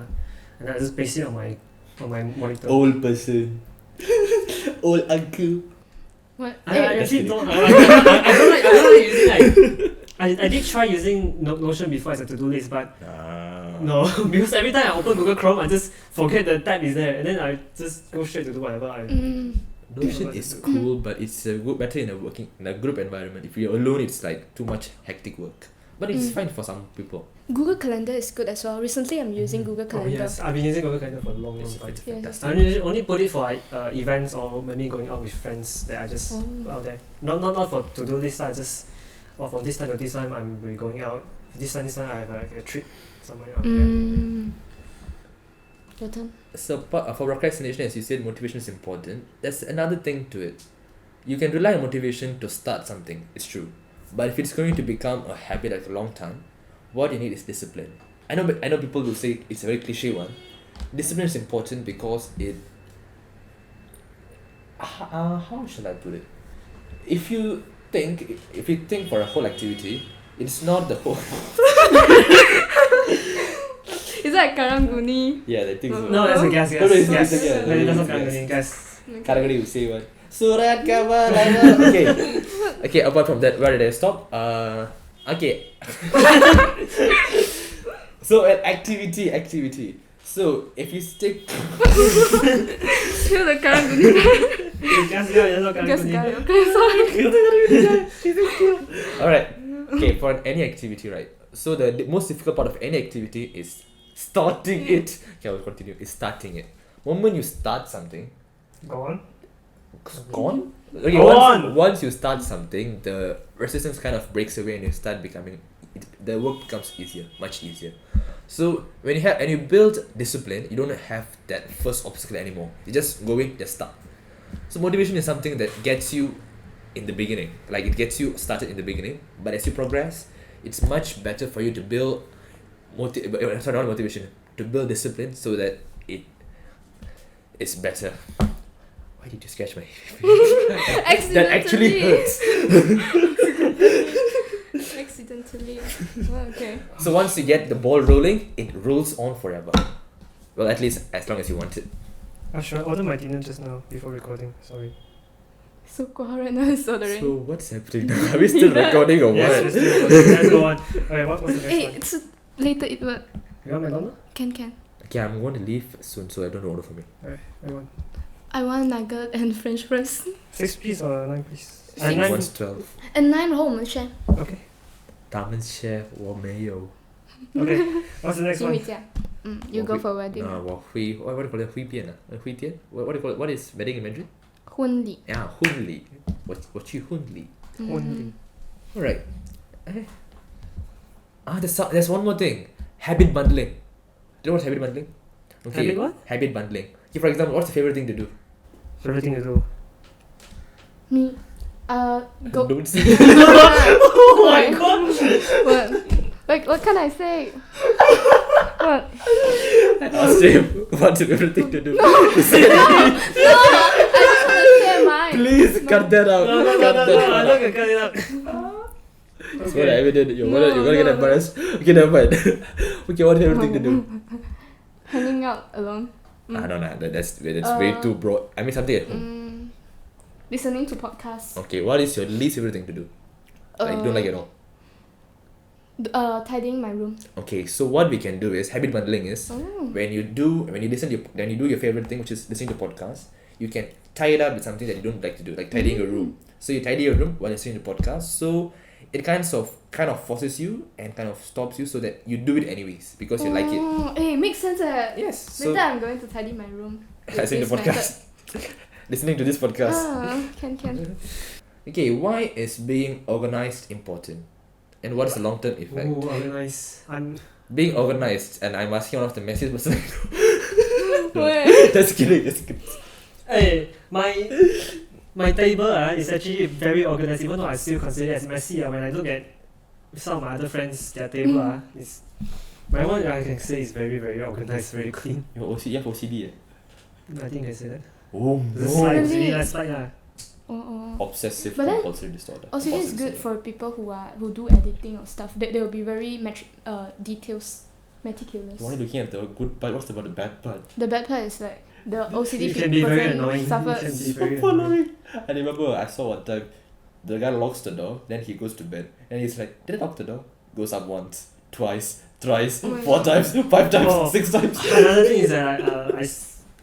[SPEAKER 3] And I just paste it on my monitor.
[SPEAKER 2] Old person. Old uncle.
[SPEAKER 1] What?
[SPEAKER 3] I actually don't. I don't like using like. I did try using Notion before as a to-do list, but no, because every time I open Google Chrome, I just forget the tab is there, and then I just go straight to do whatever I.
[SPEAKER 2] Notion is cool, but it's better in a group environment. If you're alone, it's like too much hectic work. but it's fine for some people.
[SPEAKER 1] Google Calendar is good as well. Recently, I'm using Google
[SPEAKER 3] Oh
[SPEAKER 1] Calendar.
[SPEAKER 3] yes, I've been using Google Calendar for a long
[SPEAKER 2] It's,
[SPEAKER 3] time.
[SPEAKER 2] it's
[SPEAKER 1] Yeah,
[SPEAKER 2] fantastic.
[SPEAKER 3] I only put it for like, events or maybe going out with friends that I just out there. Not for to do list. I just from this time to this time I'm be going out. This time I have like a trip somewhere out there.
[SPEAKER 1] Your turn.
[SPEAKER 2] So for procrastination, as you said, motivation is important. There's another thing to it. You can rely on motivation to start something. It's true, but if it's going to become a habit like a long time, what you need is discipline. I know people will say it's a very cliche one. Discipline is important because it. How should I put it? If you think for a whole activity, it's not the whole.
[SPEAKER 1] Is that Karang-Guni?
[SPEAKER 2] Yeah, I think so.
[SPEAKER 3] No, that's a guess.
[SPEAKER 2] No, it's not,
[SPEAKER 3] Guess.
[SPEAKER 2] it's a guess.
[SPEAKER 3] No, that's not
[SPEAKER 2] It's a
[SPEAKER 3] Karang-Guni, guess.
[SPEAKER 2] Category will say what? Surat kabar lama. Okay. Apart from that, where did I stop? Okay. So an activity. So if you stick.
[SPEAKER 1] Still the Karang-Guni.
[SPEAKER 3] Guess guy, that's not
[SPEAKER 1] Guess
[SPEAKER 3] Karang-Guni.
[SPEAKER 1] guy. Okay, sorry.
[SPEAKER 2] Alright. Okay, for any activity, right? So the most difficult part of any activity is starting it. Okay, I will continue. Is starting it. Moment you start something,
[SPEAKER 3] Go on.
[SPEAKER 2] gone? Okay,
[SPEAKER 3] Go on!
[SPEAKER 2] once you start something, the resistance kind of breaks away and you start the work becomes easier, much easier. So when you build discipline, you don't have that first obstacle anymore. You just go in, just start. So motivation is something that gets you in the beginning. Like it gets you started in the beginning, but as you progress, it's much better for you to build not motivation, to build discipline so that it's better. Why did you scratch my that actually hurts.
[SPEAKER 1] Accidentally. Oh, okay.
[SPEAKER 2] So once you get the ball rolling, it rolls on forever. Well, at least as long as you want it.
[SPEAKER 3] Should I order my dinner just now before recording? Sorry.
[SPEAKER 1] So quiet right now is ordering.
[SPEAKER 2] So what's happening now? Are we still recording or
[SPEAKER 3] Yes,
[SPEAKER 2] what?
[SPEAKER 3] let's do it. Let's go on. Okay, what's the next
[SPEAKER 1] Hey,
[SPEAKER 3] one?
[SPEAKER 1] it's later it will.
[SPEAKER 3] You want McDonald's?
[SPEAKER 1] Can.
[SPEAKER 2] Okay, I'm going to leave soon, so I don't order for me.
[SPEAKER 3] Alright, everyone.
[SPEAKER 1] I want nugget and French fries.
[SPEAKER 3] 6 piece or 9 piece?
[SPEAKER 1] Six.
[SPEAKER 3] Uh, 9.
[SPEAKER 2] One's 12.
[SPEAKER 1] And 9 和我们 share.
[SPEAKER 3] Okay.
[SPEAKER 2] 他们 share 我没有。
[SPEAKER 3] Okay. What's the next
[SPEAKER 1] 因
[SPEAKER 3] one?
[SPEAKER 1] 为这样. You go for wedding.
[SPEAKER 2] what do you call it? 会变啊？会变？ What do you call it? What is wedding in Mandarin?
[SPEAKER 1] 婚礼.
[SPEAKER 2] Yeah, 婚礼。我去婚礼。Alright. There's one more thing. Habit bundling. Do you know what's habit bundling? Okay.
[SPEAKER 3] Habit what?
[SPEAKER 2] Habit bundling. Okay, for example, what's your favorite thing to do?
[SPEAKER 3] Everything to do.
[SPEAKER 1] Me. Go.
[SPEAKER 2] Don't say.
[SPEAKER 3] Oh my god!
[SPEAKER 1] What can I say? What?
[SPEAKER 2] Ask him what's your favorite thing to do.
[SPEAKER 1] I just want to say mine.
[SPEAKER 2] Please cut that out.
[SPEAKER 3] No,
[SPEAKER 2] Cut that
[SPEAKER 3] I'm
[SPEAKER 2] out.
[SPEAKER 3] not gonna cut it out.
[SPEAKER 2] It's gonna evident. You're gonna get embarrassed. Okay, never mind. Okay, what's your favorite thing to do?
[SPEAKER 1] Hanging out alone.
[SPEAKER 2] No, that's way too broad. I mean something at home.
[SPEAKER 1] Listening to podcasts.
[SPEAKER 2] Okay, what is your least favorite thing to do? Like you don't like it at all.
[SPEAKER 1] Tidying my room.
[SPEAKER 2] Okay, so what we can do is habit bundling is when you do your favorite thing, which is listening to podcasts, you can tie it up with something that you don't like to do, like tidying your room. So you tidy your room while listening to podcasts. So it kind of forces you and kind of stops you so that you do it anyways because you like it.
[SPEAKER 1] Hey, makes sense.
[SPEAKER 2] Yes. So
[SPEAKER 1] Later I'm going to tidy my room.
[SPEAKER 2] listening to podcast. Listening to this podcast.
[SPEAKER 1] Can.
[SPEAKER 2] Okay, why is being organized important? And what is the long-term effect?
[SPEAKER 3] Ooh, organized.
[SPEAKER 2] Being organized, and I'm asking one of the messiest person I know.
[SPEAKER 1] Wait.
[SPEAKER 2] Just kidding.
[SPEAKER 3] Hey, my table is actually very organized, even though I still consider it as messy. When I look at some of my other friends, their table is my one I can say is very, very organized, very clean.
[SPEAKER 2] You have OCD.
[SPEAKER 3] I think I say that.
[SPEAKER 2] Oh
[SPEAKER 3] The slide,
[SPEAKER 1] Really?
[SPEAKER 3] it's really nice slide.
[SPEAKER 2] Obsessive
[SPEAKER 1] But then-
[SPEAKER 2] compulsive disorder.
[SPEAKER 1] Also, it's
[SPEAKER 2] Obsessive
[SPEAKER 1] good
[SPEAKER 2] disorder.
[SPEAKER 1] for people who do editing or stuff. They will be very meticulous.
[SPEAKER 2] You're only looking at the good part. What's about the bad part?
[SPEAKER 1] The bad part is like the OCD
[SPEAKER 3] It can be very
[SPEAKER 1] person
[SPEAKER 3] annoying.
[SPEAKER 1] suffers.
[SPEAKER 3] It can be very
[SPEAKER 2] So
[SPEAKER 3] annoying.
[SPEAKER 2] annoying. I remember I saw one time the guy locks the door, then he goes to bed, and he's like, "Did I lock the door?" Goes up once, twice, thrice,
[SPEAKER 1] Oh my
[SPEAKER 2] 4
[SPEAKER 1] God.
[SPEAKER 2] times, 5 times,
[SPEAKER 3] Oh.
[SPEAKER 2] 6 times.
[SPEAKER 3] Another thing is that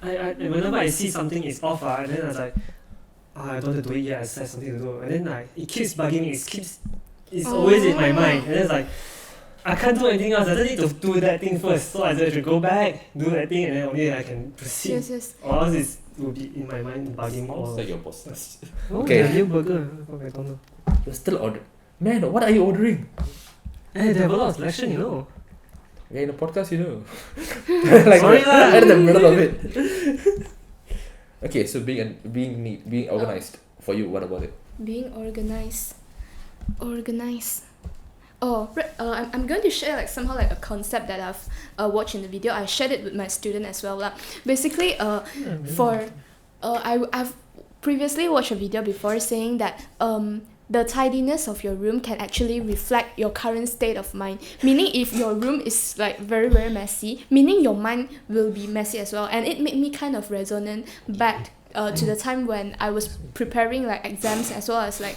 [SPEAKER 3] I whenever I see something is off, and then I was like, I don't want to do it yet. I said something to do, and then it keeps bugging me. It keeps it's always in my mind, and then it's like I can't do anything else. I just need to do that thing first. So I just should go back, do that thing, and then only I can proceed.
[SPEAKER 1] Yes.
[SPEAKER 3] Or else it will be in my mind bugging all.
[SPEAKER 2] Sounds like your boss.
[SPEAKER 3] Oh,
[SPEAKER 2] Okay.
[SPEAKER 3] the new burger from McDonald's.
[SPEAKER 2] You're still ordering. Man, what are you ordering?
[SPEAKER 3] Hey, they have a lot of selection, you know.
[SPEAKER 2] Yeah, in a podcast, you know.
[SPEAKER 3] Sorry lah.
[SPEAKER 2] Right in the middle of it. Okay, so being organized for you. What about it?
[SPEAKER 1] Being organized. Oh, right. I'm going to share like somehow like a concept that I've watched in the video. I shared it with my student as well lah. Basically, I've previously watched a video before saying that the tidiness of your room can actually reflect your current state of mind. Meaning, if your room is like very very messy, meaning your mind will be messy as well. And it made me kind of resonant back to the time when I was preparing like exams as well as like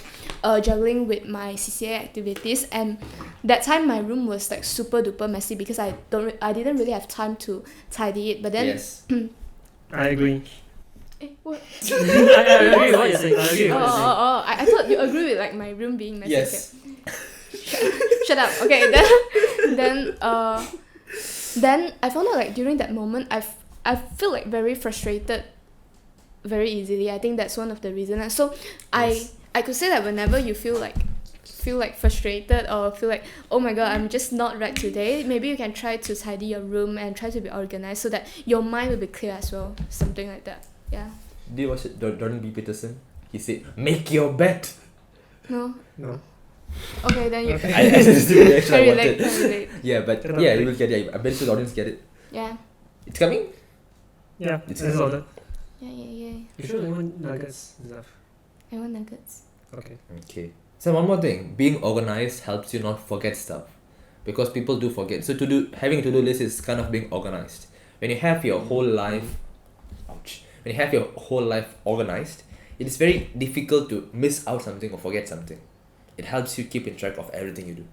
[SPEAKER 1] juggling with my CCA activities, and that time my room was like super duper messy because I didn't really have time to tidy it. But then
[SPEAKER 2] Yes.
[SPEAKER 3] I agree.
[SPEAKER 1] What?
[SPEAKER 3] I agree with what you're saying. I agree with what you're saying.
[SPEAKER 1] I thought you agree with like my room being messy.
[SPEAKER 2] Yes.
[SPEAKER 1] Okay. Shut up. Okay, then I found out like during that moment I feel like very frustrated very easily. I think that's one of the reasons. So
[SPEAKER 2] Yes.
[SPEAKER 1] I could say that whenever you feel like frustrated or feel like, oh my god, I'm just not right today, maybe you can try to tidy your room and try to be organized so that your mind will be clear as well. Something like that. Yeah.
[SPEAKER 2] Do you watch it? Jordan B. Peterson? He said, "Make your bed."
[SPEAKER 1] No.
[SPEAKER 3] No.
[SPEAKER 1] Okay, then you.
[SPEAKER 3] Okay.
[SPEAKER 2] I just did the reaction I
[SPEAKER 1] Can relate.
[SPEAKER 2] wanted. Yeah, but yeah, you will get it. I bet the audience get it.
[SPEAKER 1] Yeah.
[SPEAKER 2] It's coming.
[SPEAKER 3] Yeah,
[SPEAKER 2] It's
[SPEAKER 3] it's order.
[SPEAKER 1] Yeah.
[SPEAKER 3] You sure you want nuggets and stuff?
[SPEAKER 1] I want nuggets.
[SPEAKER 3] Okay.
[SPEAKER 2] Okay. So one more thing, being organized helps you not forget stuff, because people do forget. So having a to-do list is kind of being organized. When you have your whole life, when you have your whole life organized, it is very difficult to miss out something or forget something. It helps you keep in track of everything you do.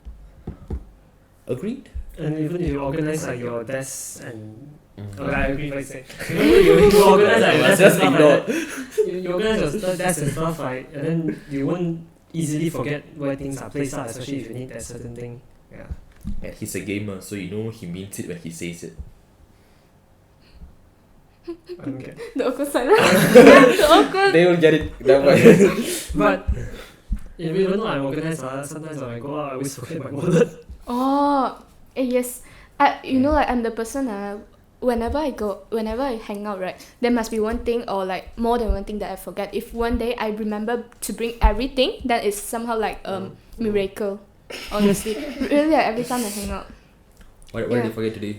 [SPEAKER 2] Agreed?
[SPEAKER 3] And even if you organize like your desk and
[SPEAKER 2] Mm-hmm.
[SPEAKER 3] okay, I agree with what you say. You organize like your desk and
[SPEAKER 2] Just
[SPEAKER 3] stuff
[SPEAKER 2] ignore.
[SPEAKER 3] like that. You organize your desk and stuff like, and then you won't easily forget where things are placed, especially if you need that certain thing. Yeah.
[SPEAKER 2] And he's a gamer, so you know he means it when he says it.
[SPEAKER 3] I don't get.
[SPEAKER 1] The awkward silence. The awkward.
[SPEAKER 2] They will get it that way.
[SPEAKER 3] But if you don't know I'm organized, sometimes when I go out I always forget my wallet.
[SPEAKER 1] Oh, yes. You know, like I'm the person. Whenever I hang out, right, there must be one thing or like more than one thing that I forget. If one day I remember to bring everything, that is somehow like miracle. Honestly, really, like, every time I hang out.
[SPEAKER 2] What did you forget today?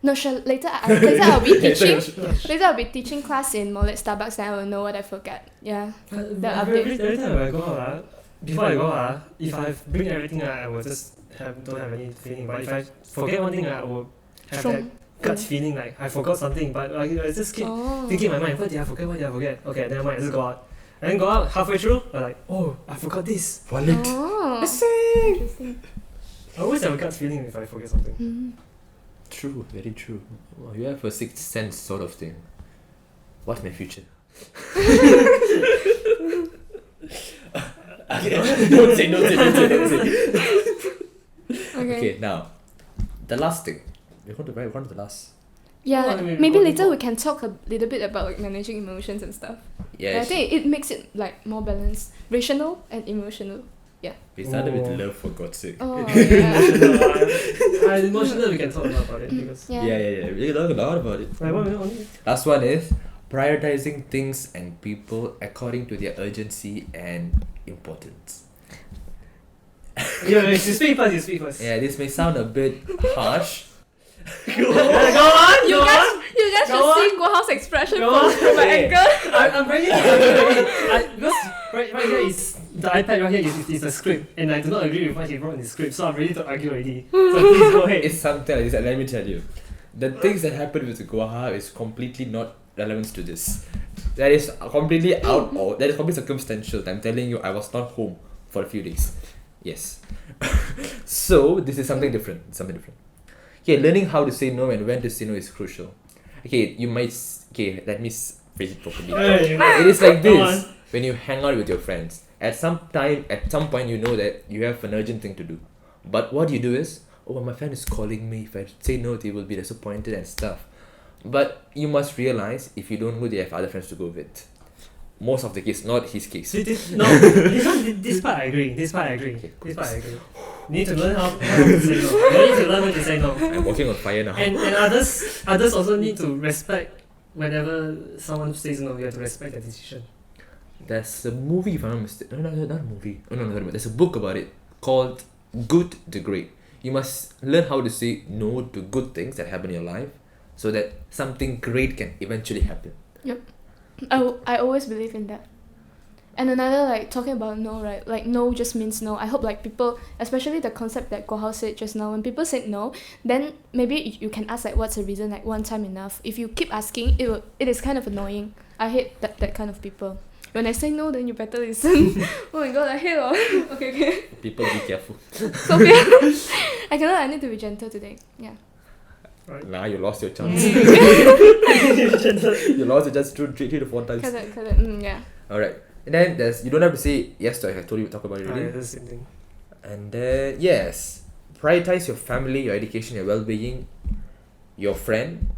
[SPEAKER 1] No, sure. Later I'll be teaching. Later I'll be teaching class in Mollet Starbucks, and I will know what I forgot. Yeah.
[SPEAKER 3] Every time I go out, before I go out, if I bring everything, I will just don't have any feeling. But if I forget one thing, I will have that gut feeling like I forgot something. But I just keep thinking in my mind, what did I forget? Okay, never mind, let's go out. And then go out halfway through, I'm like, oh, I forgot this.
[SPEAKER 2] Wallet.
[SPEAKER 1] Oh,
[SPEAKER 2] Missing.
[SPEAKER 1] interesting.
[SPEAKER 3] I always have a gut feeling if I forget something.
[SPEAKER 1] Mm-hmm.
[SPEAKER 2] True, very true. Wow, you have a sixth sense sort of thing. What's my future? Don't say. Okay, now the last thing. We're going to the last.
[SPEAKER 1] Yeah,
[SPEAKER 3] Oh,
[SPEAKER 1] like,
[SPEAKER 3] I mean,
[SPEAKER 1] maybe
[SPEAKER 3] what-
[SPEAKER 1] later we can talk a little bit about like managing emotions and stuff.
[SPEAKER 2] Yeah,
[SPEAKER 1] I think it makes it like more balanced, rational and emotional.
[SPEAKER 2] we started with
[SPEAKER 3] Oh.
[SPEAKER 2] love, for God's sake.
[SPEAKER 1] Oh, yeah.
[SPEAKER 3] Emotional, we can talk about it because
[SPEAKER 1] Yeah.
[SPEAKER 2] We can talk a lot about it.
[SPEAKER 3] like 1 minute only.
[SPEAKER 2] Last one is prioritizing things and people according to their urgency and importance.
[SPEAKER 3] Yeah, you speak first.
[SPEAKER 2] Yeah, this may sound a bit harsh.
[SPEAKER 3] Go on.
[SPEAKER 1] You guys
[SPEAKER 3] Go
[SPEAKER 1] should see Guo Hao's expression
[SPEAKER 3] Go on.
[SPEAKER 1] from my
[SPEAKER 3] Okay.
[SPEAKER 1] angle.
[SPEAKER 3] I'm bringing it because right here is the iPad right here is the script, and I do not agree with what he wrote in the script, so I'm ready to argue already. So please go ahead.
[SPEAKER 2] It's something like this. Let me tell you. The things that happened with Guo Hao is completely not relevant to this. That is completely that is completely circumstantial. I'm telling you, I was not home for a few days. Yes. So this is something different. Okay, learning how to say no and when to say no is crucial. Okay, let me phrase it properly.
[SPEAKER 3] Hey,
[SPEAKER 2] It is like
[SPEAKER 3] Go
[SPEAKER 2] this.
[SPEAKER 3] on.
[SPEAKER 2] When you hang out with your friends, At some point, you know that you have an urgent thing to do. But what you do is, my friend is calling me. If I say no, they will be disappointed and stuff. But you must realize, if you don't go, they have other friends to go with. Most of the case, not his case.
[SPEAKER 3] This part I agree.
[SPEAKER 2] Okay,
[SPEAKER 3] Need to learn how to say no. You need to learn when to say no.
[SPEAKER 2] I'm walking on fire now.
[SPEAKER 3] And others also need to respect whenever someone says no. You have to respect their decision.
[SPEAKER 2] There's a movie, if I'm not mistaken. No, not a movie. Oh, no, there's a book about it called Good to Great. You must learn how to say no to good things that happen in your life so that something great can eventually happen.
[SPEAKER 1] Yep. I always believe in that. And another, like, talking about no, right? Like, no just means no. I hope, like, people, especially the concept that Guo Hao said just now, when people said no, then maybe you can ask, like, what's the reason, like, one time enough. If you keep asking, it is kind of annoying. I hate that kind of people. When I say no, then you better listen. Oh my god, I hate it. Okay.
[SPEAKER 2] People be careful.
[SPEAKER 1] So yeah. I need to be gentle today. Yeah.
[SPEAKER 3] Right.
[SPEAKER 2] Nah, you lost your chance. You lost your chance 3 to 4 times.
[SPEAKER 1] Cut it. Yeah.
[SPEAKER 2] Alright. And then you don't have to say yes to it. I told you to talk about it already.
[SPEAKER 3] Yeah, that's the same thing.
[SPEAKER 2] And then, yes, prioritize your family, your education, your well-being, your friend,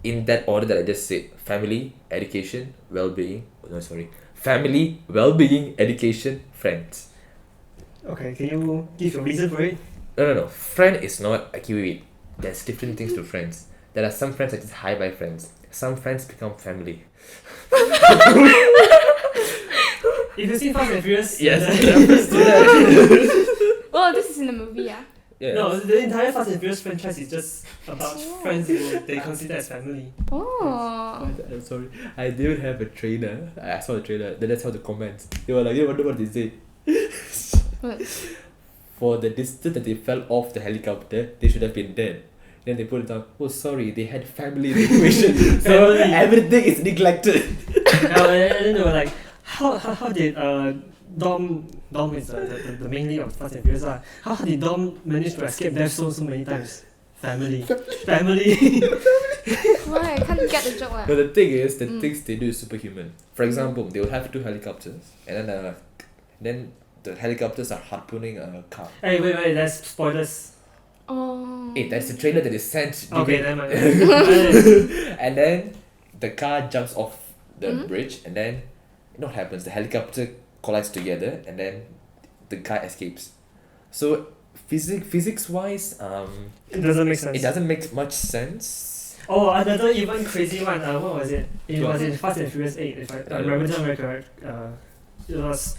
[SPEAKER 2] in that order that I just said. Family, education, well-being. Family, well-being, education, friends.
[SPEAKER 3] Okay, can you give a reason for it?
[SPEAKER 2] No. Friend is not... Okay, wait. There's different things to friends. There are some friends that just hi-bye friends. Some friends become family.
[SPEAKER 3] If you see Fast and Furious...
[SPEAKER 2] Yes.
[SPEAKER 1] Oh, this is in the movie, yeah?
[SPEAKER 2] Yeah.
[SPEAKER 3] No, the entire Fast and Furious franchise is just about friends who they consider as family.
[SPEAKER 1] Oh.
[SPEAKER 2] I'm sorry. I didn't have a trailer. I saw the trailer. Then I saw the comments. They were like, you wonder what they say.
[SPEAKER 1] What?
[SPEAKER 2] For the distance that they fell off the helicopter, they should have been dead. Then they put it down. Oh, sorry, they had family in the equation. So everything is neglected.
[SPEAKER 3] And then they were like, how did Dom is the main lead of Fast and Furious. How did Dom manage to escape death so many times? Family.
[SPEAKER 1] Why? I can't get the joke.
[SPEAKER 2] But the thing is, the things they do is superhuman. For example, they will have 2 helicopters, and then the helicopters are harpooning a car.
[SPEAKER 3] Hey, wait, that's spoilers.
[SPEAKER 1] Oh.
[SPEAKER 2] Hey, that's the trailer that is sent.
[SPEAKER 3] Okay, never mind.
[SPEAKER 2] And then the car jumps off the bridge, and then what happens? The helicopter collides together, and then the car escapes. So physics wise,
[SPEAKER 3] it doesn't make sense.
[SPEAKER 2] It doesn't make much sense.
[SPEAKER 3] Oh, another even crazy one. What was it? It was in Fast and Furious 8. If I remember very correct. It was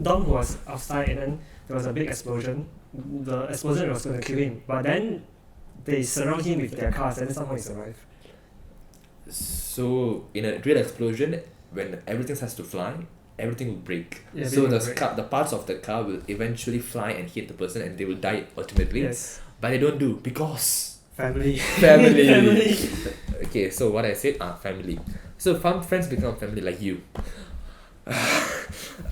[SPEAKER 3] Dom who was outside, and then there was a big explosion. The explosion was going to kill him, but then they surround him with their cars, and then somehow he survived.
[SPEAKER 2] So in a real explosion, when everything starts to fly, everything will break.
[SPEAKER 3] Yeah,
[SPEAKER 2] so
[SPEAKER 3] everything will
[SPEAKER 2] the parts of the car will eventually fly and hit the person, and they will die ultimately.
[SPEAKER 3] Yes.
[SPEAKER 2] But they don't do because
[SPEAKER 3] Family.
[SPEAKER 2] family. Okay, so what I said family. So friends become family like you.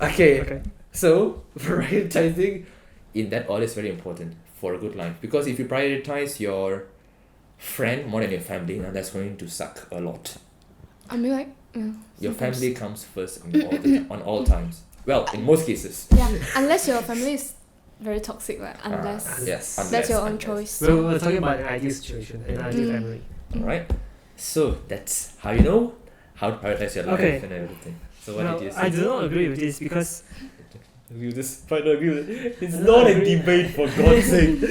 [SPEAKER 2] Okay. So prioritizing in that order is very important for a good life, because if you prioritize your friend more than your family, now that's going to suck a lot.
[SPEAKER 1] I mean, like, yeah.
[SPEAKER 2] Your family comes first on all times. Well, in most cases.
[SPEAKER 1] Yeah, unless your family is very toxic, right? Unless that's your own choice.
[SPEAKER 3] We're talking about an ideal situation, an ideal family.
[SPEAKER 2] Alright. So that's how you know how to prioritize your life and everything. So what did you say?
[SPEAKER 3] I do not agree with this because
[SPEAKER 2] You just try to agree with it. It's not a debate, for God's sake.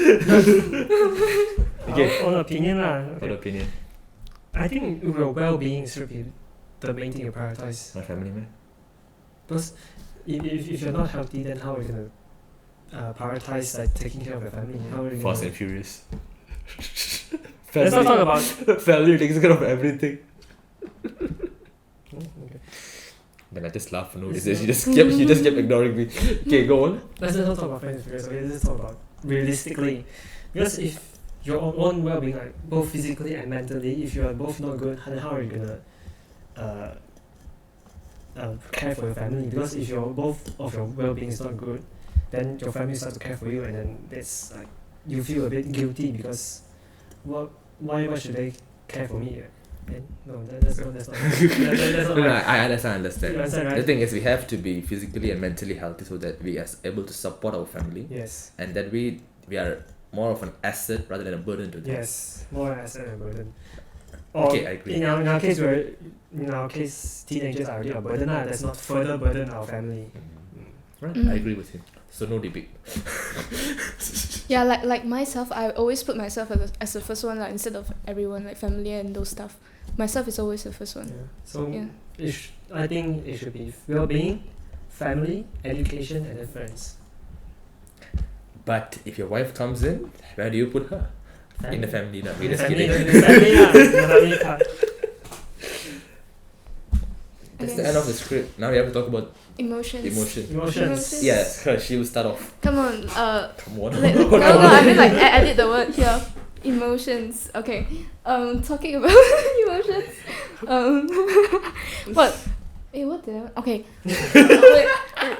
[SPEAKER 2] Okay.
[SPEAKER 3] On opinion lah.
[SPEAKER 2] What opinion?
[SPEAKER 3] I think your well-being should be the main thing you prioritize.
[SPEAKER 2] My family, man.
[SPEAKER 3] Because if you're not healthy, then how are you gonna prioritize like taking care of your family? How are you
[SPEAKER 2] Fast
[SPEAKER 3] gonna...
[SPEAKER 2] and Furious.
[SPEAKER 3] Let's not talk about
[SPEAKER 2] family takes care of everything.
[SPEAKER 3] okay.
[SPEAKER 2] Then I just laugh for no reason. She just kept ignoring me. Okay, go on.
[SPEAKER 3] Let's not talk about friends and Furious. Okay, let's talk about realistically. Because if your own well-being, like both physically and mentally, if you are both not good, then how are you gonna care for your family? Because if your both of your well-being is not good, then your family starts to care for you, and then it's like you feel a bit guilty because why should they care for me? No, that's not that's not
[SPEAKER 2] No,
[SPEAKER 3] right.
[SPEAKER 2] I understand.
[SPEAKER 3] You understand, right?
[SPEAKER 2] The thing is, we have to be physically and mentally healthy so that we are able to support our family,
[SPEAKER 3] Yes.
[SPEAKER 2] and that we are more of an asset rather than a burden to them.
[SPEAKER 3] Yes. More asset and burden. Or
[SPEAKER 2] Okay, I agree.
[SPEAKER 3] in our case, teenagers are already a burden. Let's not further burden our family.
[SPEAKER 2] Right,
[SPEAKER 1] Mm.
[SPEAKER 2] I agree with you. So no debate.
[SPEAKER 1] Yeah, like myself, I always put myself as the first one, like instead of everyone, like family and those stuff. Myself is always the first one.
[SPEAKER 3] Yeah. So
[SPEAKER 1] Yeah.
[SPEAKER 3] I think it should be well-being, family, education, and then friends.
[SPEAKER 2] But if your wife comes in, where do you put her? In the family, no.
[SPEAKER 3] In
[SPEAKER 2] We're
[SPEAKER 3] the
[SPEAKER 2] just
[SPEAKER 3] family,
[SPEAKER 2] kidding.
[SPEAKER 3] in the family, in the family part.
[SPEAKER 2] That's the end of the script. Now we have to talk about
[SPEAKER 1] Emotions.
[SPEAKER 2] emotion.
[SPEAKER 3] Emotions.
[SPEAKER 2] Yes, her. She will start off.
[SPEAKER 1] Come on.
[SPEAKER 2] Come on.
[SPEAKER 1] No, I mean like edit the word here. Emotions. Okay. Talking about emotions. What? What did I? Okay. Wait,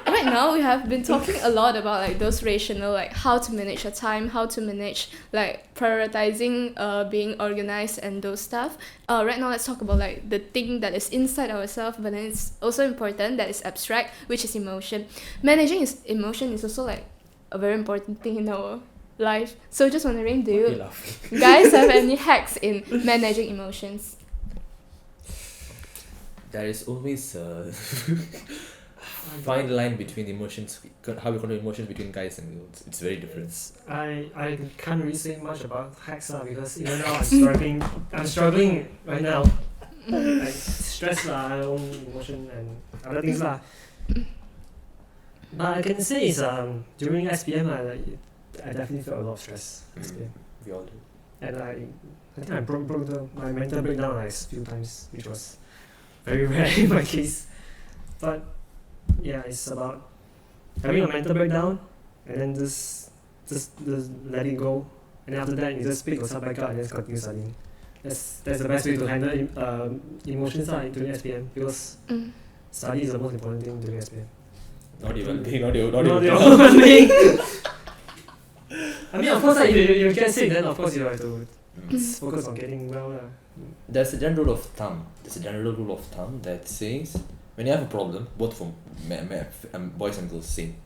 [SPEAKER 1] right now we have been talking a lot about like those rational, like how to manage your time, how to manage like prioritizing, being organized and those stuff. Right now let's talk about like the thing that is inside ourselves, but then it's also important that is abstract, which is emotion. Managing emotion is also like a very important thing in our life. So just wondering, do you guys have any hacks in managing emotions?
[SPEAKER 2] There is always a fine line between emotions, how we control emotions between guys and girls. It's very different.
[SPEAKER 3] I can't really say much about hacks because even now I'm struggling right now. Like stress own emotion and other things lah. But I can say is during SPM I definitely felt a lot of stress. SPM.
[SPEAKER 2] We all do.
[SPEAKER 3] And I think I broke my mental breakdown like a few times, which was very rare in my case. But yeah, it's about having a mental breakdown and then just let it go. And then after that you just pick yourself back up and then continue studying. That's the best way to handle emotions during SPM because study is the most important thing during SPM.
[SPEAKER 2] Not even.
[SPEAKER 3] Not the only thing. I mean, of course, if you get sick, then of course you have to focus on getting well.
[SPEAKER 2] There's a general rule of thumb. That says when you have a problem, both for boys and girls, same.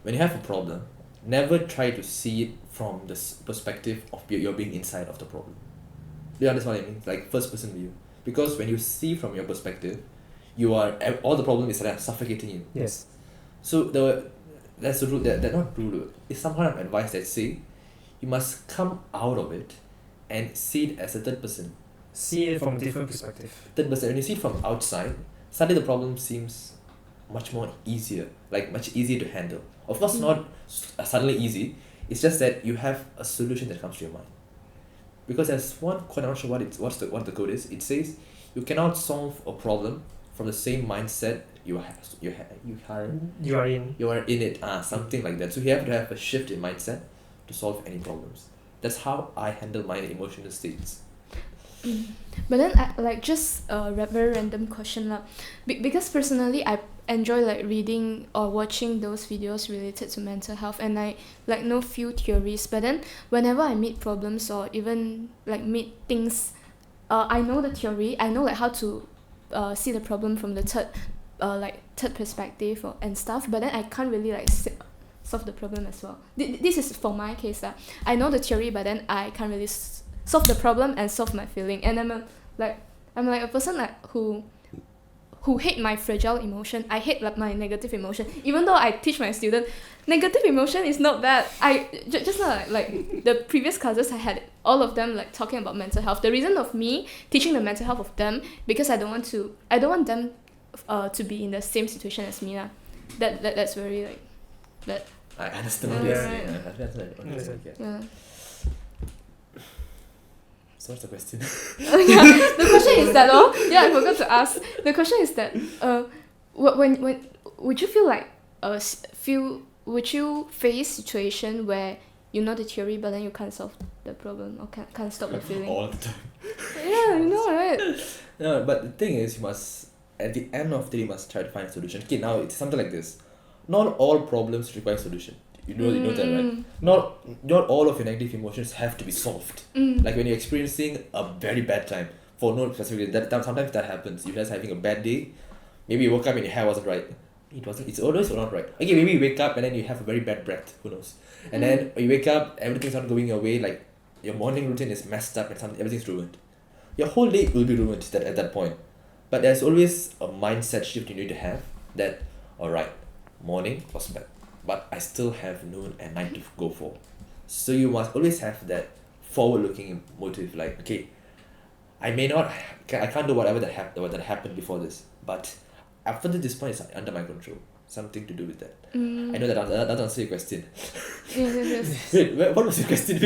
[SPEAKER 2] When you have a problem, never try to see it from the perspective of you're being inside of the problem. Do you understand what I mean? Like first person view. Because when you see from your perspective, you are all the problem is suffocating you.
[SPEAKER 3] Yes.
[SPEAKER 2] So that's the rule that not rule. It's some kind of advice that say you must come out of it and see it as a third person.
[SPEAKER 3] See it from a different perspective.
[SPEAKER 2] Third person. When you see it from outside, suddenly the problem seems much more easier, like much easier to handle. Of course, not suddenly easy. It's just that you have a solution that comes to your mind. Because there's one quote, I'm not sure what the code is. It says you cannot solve a problem from the same mindset you are in it. Something like that. So you have to have a shift in mindset to solve any problems. That's how I handle my emotional states.
[SPEAKER 1] But then just a very random question lah. Because personally I enjoy like reading or watching those videos related to mental health, and I like know few theories. But then whenever I meet problems or even like meet things, I know the theory. I know like how to see the problem from the third perspective and stuff. But then I can't really like solve the problem as well. This is for my case lah. I know the theory, but then I can't really solve the problem and solve my feeling. And I'm like a person like who hate my fragile emotion. I hate like my negative emotion. Even though I teach my student, negative emotion is not bad. I just like the previous classes I had, all of them like talking about mental health. The reason of me teaching the mental health of them because I don't want them to be in the same situation as me lah. That's very like that.
[SPEAKER 2] I understand what you're saying.
[SPEAKER 1] Yeah.
[SPEAKER 2] So what's the question?
[SPEAKER 1] The question is that I forgot to ask. The question is that when would you feel like would you face situation where you know the theory but then you can't solve the problem or can't stop the feeling?
[SPEAKER 2] All the time.
[SPEAKER 1] Yeah, you know, right?
[SPEAKER 2] No, but the thing is, you must at the end of the day you must try to find a solution. Okay, now it's something like this. Not all problems require solution. You know that, right? Not all of your negative emotions have to be solved. Like when you're experiencing a very bad time. for no specific reason. That sometimes that happens. You're just having a bad day. Maybe you woke up and your hair wasn't right. It wasn't. It's always not right. Okay, maybe you wake up and then you have a very bad breath. Who knows? And then you wake up, everything's not going your way. Like your morning routine is messed up and everything's ruined. Your whole day will be ruined at that point. But there's always a mindset shift you need to have that, alright, morning was bad, but I still have noon and night to go for. So you must always have that forward-looking motive. Like, okay, I can't do whatever that happened before this, but after this point, it's under my control. Something to do with that. I know that answers your question.
[SPEAKER 1] Yes.
[SPEAKER 2] Wait, what was your question?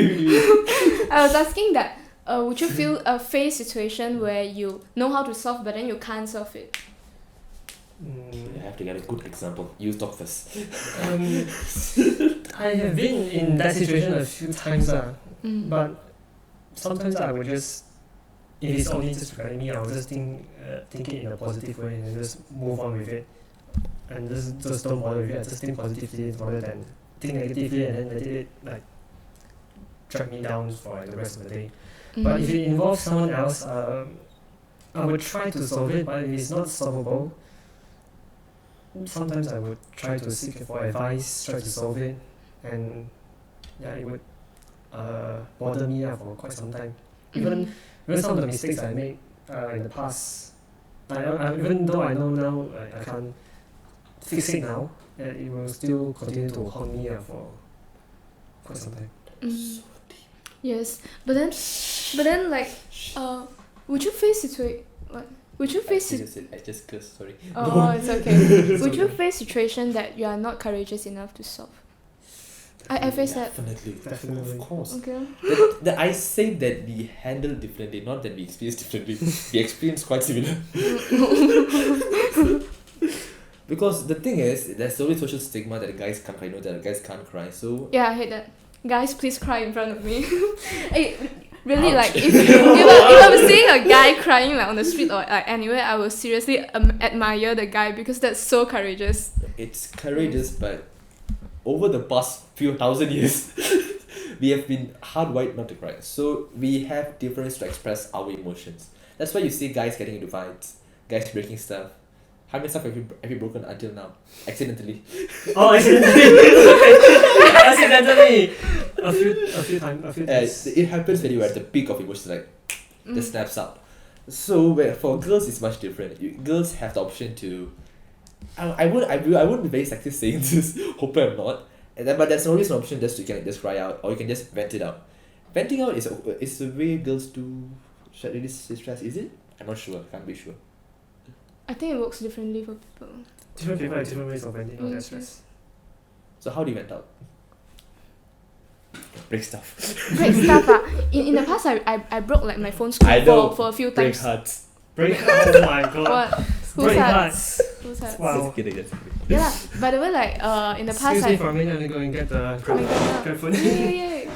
[SPEAKER 1] I was asking that, would you feel face situation where you know how to solve but then you can't solve it?
[SPEAKER 2] I have to get a good example. You talk first.
[SPEAKER 3] I have been in that situation a few times, but sometimes I would just, if it's only just regarding me, I will just think it in a positive way and just move on with it. And just don't bother with it. I just think positively rather than think negatively and then let it like drag me down for like, the rest of the day. But if it involves someone else, I would try to solve it, but if it's not solvable, sometimes I would try to seek for advice, try to solve it, and yeah, it would bother me for quite some time. Even some of the mistakes I made in the past, even though I know now I can't fix it now, it will still continue to haunt me for quite some time.
[SPEAKER 1] Yes, but then like, would you face Would you face
[SPEAKER 2] I just cursed, sorry.
[SPEAKER 1] Oh, it's okay. Would you face situation that you are not courageous enough to solve? I face that.
[SPEAKER 2] Definitely. Of course.
[SPEAKER 1] Okay.
[SPEAKER 2] That I say that we handle differently, not that we experience differently. We experience quite similar. Because the thing is, there's always social stigma that guys can't cry. That guys can't cry. So
[SPEAKER 1] yeah, I hate that. Guys, please cry in front of me. Hey, really,
[SPEAKER 2] ouch.
[SPEAKER 1] like if I'm seeing a guy crying like on the street or like anywhere, I will seriously admire the guy because that's so courageous.
[SPEAKER 2] It's courageous, but over the past few thousand years, we have been hardwired not to cry. So we have difference to express our emotions. That's why you see guys getting into fights, guys breaking stuff. How many stuff have you broken until now? Accidentally.
[SPEAKER 3] Oh, accidentally! Accidentally! A few times.
[SPEAKER 2] It happens when you're at the peak of emotions, like, the snaps up. So for girls, it's much different. Girls have the option to... I wouldn't be very sexist saying this, hope I'm not. But there's always an option just you can just cry out, or you can just vent it out. Venting out is the way girls do release stress, is it? I'm not sure, can't be sure.
[SPEAKER 1] I think it works differently for people.
[SPEAKER 3] Different people have different ways of venting out their stress.
[SPEAKER 2] So how do you vent out? Break stuff.
[SPEAKER 1] Break stuff. In the past, I broke like my phone screen for a few
[SPEAKER 2] Break
[SPEAKER 1] times.
[SPEAKER 2] hearts.
[SPEAKER 3] Break hearts, oh my god.
[SPEAKER 1] What? Whose
[SPEAKER 3] Break
[SPEAKER 1] hearts?
[SPEAKER 3] hearts.
[SPEAKER 1] Whose hearts?
[SPEAKER 3] Wow.
[SPEAKER 2] Just kidding, just kidding.
[SPEAKER 1] Yeah lah. By the way, like in the past,
[SPEAKER 3] Excuse me for a minute, I'm going to get the grab phone.
[SPEAKER 1] Yeah.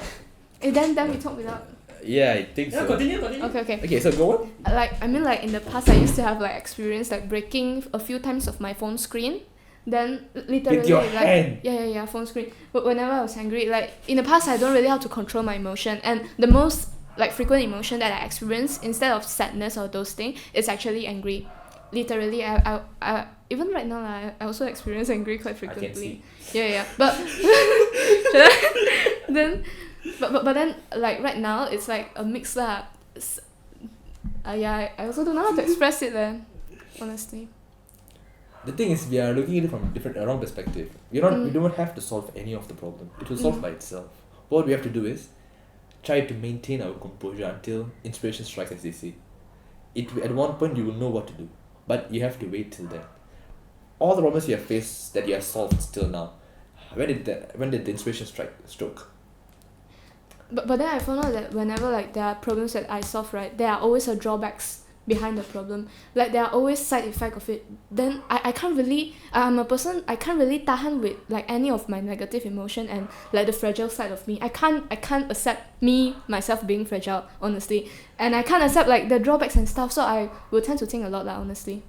[SPEAKER 1] Then we talk without.
[SPEAKER 2] Yeah, I think so.
[SPEAKER 3] Continue.
[SPEAKER 1] Okay.
[SPEAKER 2] Okay, so go on.
[SPEAKER 1] Like I mean, like in the past, I used to have like experience like breaking a few times of my phone screen. Then literally
[SPEAKER 2] With your
[SPEAKER 1] like
[SPEAKER 2] hand.
[SPEAKER 1] yeah, phone screen. But whenever I was angry, like in the past, I don't really have to control my emotion, and the most like frequent emotion that I experience instead of sadness or those things is actually angry. Literally, I even right now I also experience angry quite frequently. Yeah. But then like right now it's like a mix lah. I also don't know how to express it then, honestly.
[SPEAKER 2] The thing is, we are looking at it from a wrong perspective. We don't have to solve any of the problem. It will solve by itself. What we have to do is try to maintain our composure until inspiration strikes, as they say. At one point you will know what to do, but you have to wait till then. All the problems you have faced that you have solved till now, when did the inspiration stroke?
[SPEAKER 1] But then I found out that whenever like there are problems that I solve, right, there are always drawbacks behind the problem. Like there are always side effects of it. Then I can't really I'm a person, I can't really tahan with like any of my negative emotion and like the fragile side of me. I can't accept myself being fragile, honestly. And I can't accept like the drawbacks and stuff, so I will tend to think a lot lah, honestly.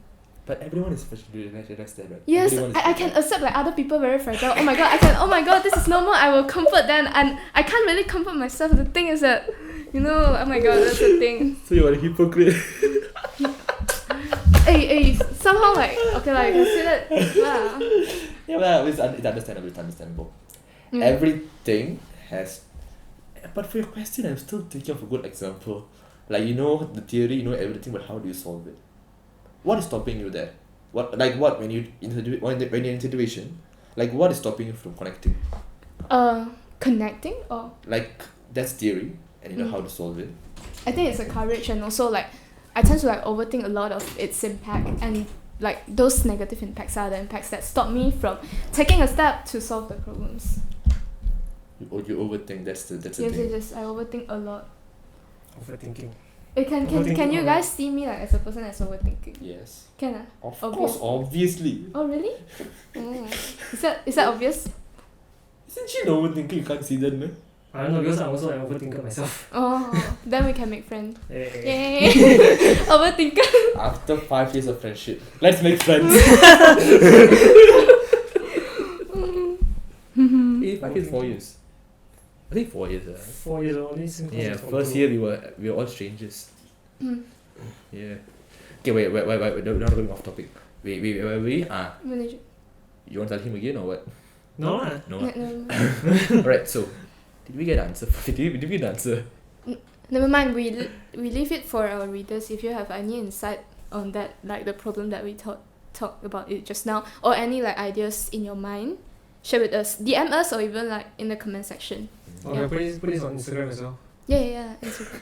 [SPEAKER 2] But everyone is fragile, that's that, right?
[SPEAKER 1] Yes, I can accept like other people very fragile. Oh my god, this is normal, I will comfort them, and I can't really comfort myself. The thing is that You know, oh my god, that's the thing.
[SPEAKER 2] So you are a hypocrite.
[SPEAKER 1] Hey, somehow like, okay, like, you can say that. Wow.
[SPEAKER 2] Yeah, well, it's understandable. It's understandable.
[SPEAKER 1] Mm.
[SPEAKER 2] Everything has. But for your question, I'm still thinking of a good example. Like, you know the theory, you know everything, but how do you solve it? What is stopping you there? What when you're in a situation, like what is stopping you from connecting?
[SPEAKER 1] Connecting or?
[SPEAKER 2] Like that's theory, and you know how to solve it.
[SPEAKER 1] I think it's a courage, and also like I tend to like overthink a lot of its impact, and like those negative impacts are the impacts that stop me from taking a step to solve the problems.
[SPEAKER 2] You overthink. That's the
[SPEAKER 1] Yes,
[SPEAKER 2] thing.
[SPEAKER 1] yes, I overthink a lot.
[SPEAKER 3] Overthinking.
[SPEAKER 1] Can you guys see me like as a person that's overthinking?
[SPEAKER 2] Yes.
[SPEAKER 1] Can I?
[SPEAKER 2] Of
[SPEAKER 1] Obvious.
[SPEAKER 2] course, obviously.
[SPEAKER 1] Oh really? Is that obvious?
[SPEAKER 2] Isn't she an overthinker? You can't see that, no?
[SPEAKER 3] I don't know, because I'm also an overthinker myself.
[SPEAKER 1] Oh, then we can make friends.
[SPEAKER 3] Hey.
[SPEAKER 1] Yay! Overthinker.
[SPEAKER 2] After 5 years of friendship, let's make friends. Hey, 5 years, 4 years. I think 4 years.
[SPEAKER 3] 4 years only.
[SPEAKER 2] Yeah, first year we were all strangers. Yeah. Okay, wait. We're not going off topic. Wait, where were we?
[SPEAKER 1] Manager.
[SPEAKER 2] You want to tell him again or what?
[SPEAKER 3] No lah.
[SPEAKER 2] No.
[SPEAKER 1] No.
[SPEAKER 2] Alright, so did we get an answer? Did we get an answer?
[SPEAKER 1] Never mind. We leave it for our readers. If you have any insight on that, like the problem that we talked about it just now, or any like ideas in your mind, share with us. DM us or even like in the comment section.
[SPEAKER 3] Okay, put this on Instagram as well.
[SPEAKER 1] Yeah. Instagram.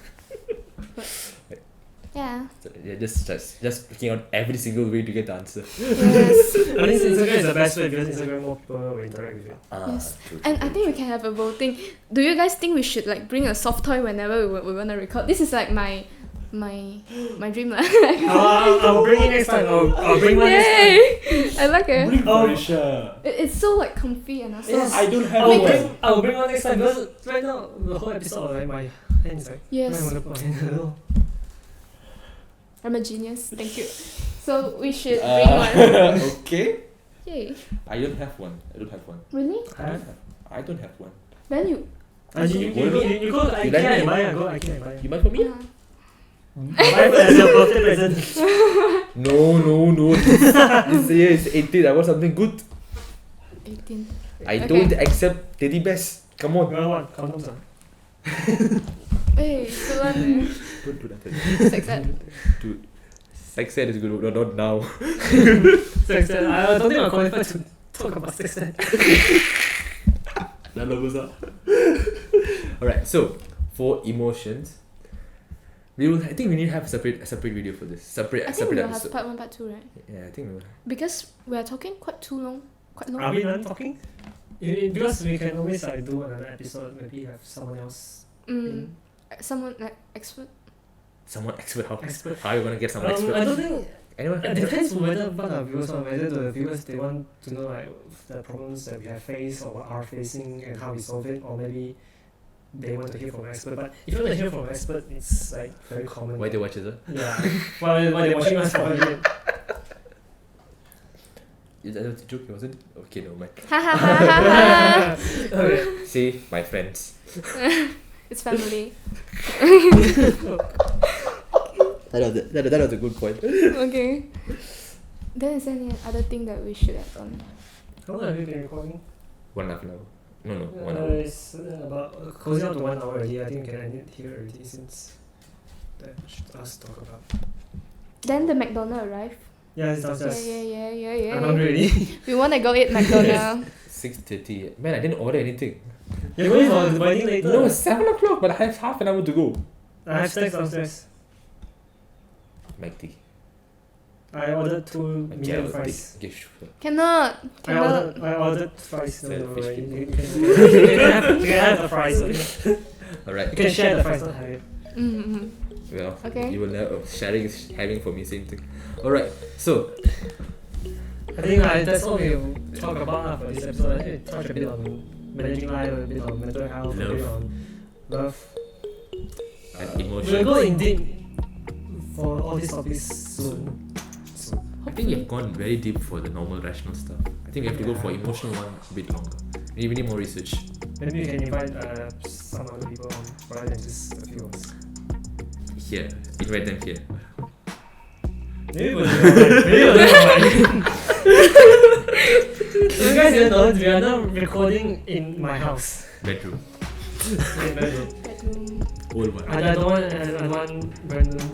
[SPEAKER 1] Yeah.
[SPEAKER 2] So, yeah, just picking out every single way to get the answer.
[SPEAKER 1] Yes.
[SPEAKER 3] I think Instagram is the best way because Instagram more people will interact with it.
[SPEAKER 1] Yes.
[SPEAKER 2] True.
[SPEAKER 1] And I think we can have a voting. Do you guys think we should like bring a soft toy whenever we want to record? This is like my dream lah.
[SPEAKER 3] I'll bring it next time. I'll bring one next time.
[SPEAKER 1] Yay! I like it.
[SPEAKER 2] Bring Felicia.
[SPEAKER 1] It's so like comfy and also.
[SPEAKER 3] Yes.
[SPEAKER 2] I don't have
[SPEAKER 1] Oh my
[SPEAKER 2] one.
[SPEAKER 3] I'll bring one next time because right now the whole episode like my hands like
[SPEAKER 1] Yes.
[SPEAKER 3] I put my hand. I don't know.
[SPEAKER 1] I'm a genius. Thank you. So we should bring one.
[SPEAKER 2] Okay.
[SPEAKER 1] Yay!
[SPEAKER 2] I don't have one.
[SPEAKER 1] Really?
[SPEAKER 2] I don't have one.
[SPEAKER 1] Then you.
[SPEAKER 3] You go to
[SPEAKER 2] You
[SPEAKER 3] IKEA
[SPEAKER 2] let
[SPEAKER 3] and
[SPEAKER 2] me-
[SPEAKER 3] buy. Go IKEA and buy.
[SPEAKER 2] You buy for me?
[SPEAKER 3] Buy it as a birthday present.
[SPEAKER 2] No. This year is 18. I want something good.
[SPEAKER 1] 18.
[SPEAKER 2] I
[SPEAKER 1] Okay.
[SPEAKER 2] don't accept teddy bears. Come on.
[SPEAKER 3] You want what? Condoms ah?
[SPEAKER 1] Hey, so one.
[SPEAKER 2] Don't do that.
[SPEAKER 1] Sex ed.
[SPEAKER 2] Dude. Sex ed is good. No, not now.
[SPEAKER 3] Sex ed. I don't think I'm qualified to talk about sex ed.
[SPEAKER 2] Alright, so for emotions, I think we need to have a separate video for this.
[SPEAKER 1] I think
[SPEAKER 2] Separate
[SPEAKER 1] we'll have
[SPEAKER 2] episode.
[SPEAKER 1] part 1, part 2, right?
[SPEAKER 2] Yeah, I think we will.
[SPEAKER 1] Because we are talking quite long.
[SPEAKER 3] Are we done talking? Because we can always like do another episode. Maybe have someone else.
[SPEAKER 1] Someone like expert.
[SPEAKER 2] Someone expert.
[SPEAKER 3] Expert.
[SPEAKER 2] How are you gonna get someone expert?
[SPEAKER 3] I don't think.
[SPEAKER 2] Anyone?
[SPEAKER 3] It depends on whether what our viewers want. Whether the viewers they want to know like the problems that we have faced or are facing and how we solve it, or maybe they want to hear from an expert. But if you want to hear from an expert, it's like very common.
[SPEAKER 2] Why they watch us?
[SPEAKER 3] Yeah. Why they're watching us for it.
[SPEAKER 2] Is that a joke? Was it? Okay, no, man.
[SPEAKER 1] Ha ha ha ha ha.
[SPEAKER 3] Okay.
[SPEAKER 2] See, my friends.
[SPEAKER 1] It's family.
[SPEAKER 2] That was a good point.
[SPEAKER 1] Okay. Then is there any other thing that we should have done?
[SPEAKER 3] How long have you been recording?
[SPEAKER 2] 1.5 hour. No, 1 hour.
[SPEAKER 3] It's about closing out to 1 hour already. I think we can end it here already since that us talk about.
[SPEAKER 1] Then the McDonald's arrived.
[SPEAKER 3] Yeah, it's downstairs.
[SPEAKER 1] Yeah.
[SPEAKER 3] I'm hungry already.
[SPEAKER 1] We want to go eat McDonald's.
[SPEAKER 2] 6:30. Man, I didn't order anything.
[SPEAKER 3] You're going for the wedding later.
[SPEAKER 2] No, it's 7 o'clock, but I have half an hour to go.
[SPEAKER 3] I have snacks downstairs.
[SPEAKER 2] McD.
[SPEAKER 3] I ordered 2 medium fries.
[SPEAKER 2] Okay, sure.
[SPEAKER 1] Cannot.
[SPEAKER 3] I ordered fries. No,
[SPEAKER 2] Fair fish
[SPEAKER 3] you can have the fries. Okay?
[SPEAKER 2] Alright.
[SPEAKER 3] You can share the fries, not have it.
[SPEAKER 1] Mm-hmm.
[SPEAKER 2] Well,
[SPEAKER 1] Okay.
[SPEAKER 2] you will know. Sharing is having for me, same thing. Alright, so.
[SPEAKER 3] I think that's all we'll talk about for this episode. I think we touch a bit on managing life, a bit on mental health, a bit on love.
[SPEAKER 2] And emotion.
[SPEAKER 3] We'll go in deep for all these topics soon.
[SPEAKER 2] I think we've gone very deep for the normal rational stuff. I think we have to go for emotional one a bit longer. We need more research.
[SPEAKER 3] Maybe we can invite some other people on rather than just a few of us.
[SPEAKER 2] here. Invite them here.
[SPEAKER 3] Maybe we'll do alright. Maybe we'll do alright. You guys even know we are now recording in my house.
[SPEAKER 2] Bedroom.
[SPEAKER 3] Okay, bedroom.
[SPEAKER 1] Bedroom.
[SPEAKER 2] Old one.
[SPEAKER 3] I don't want random.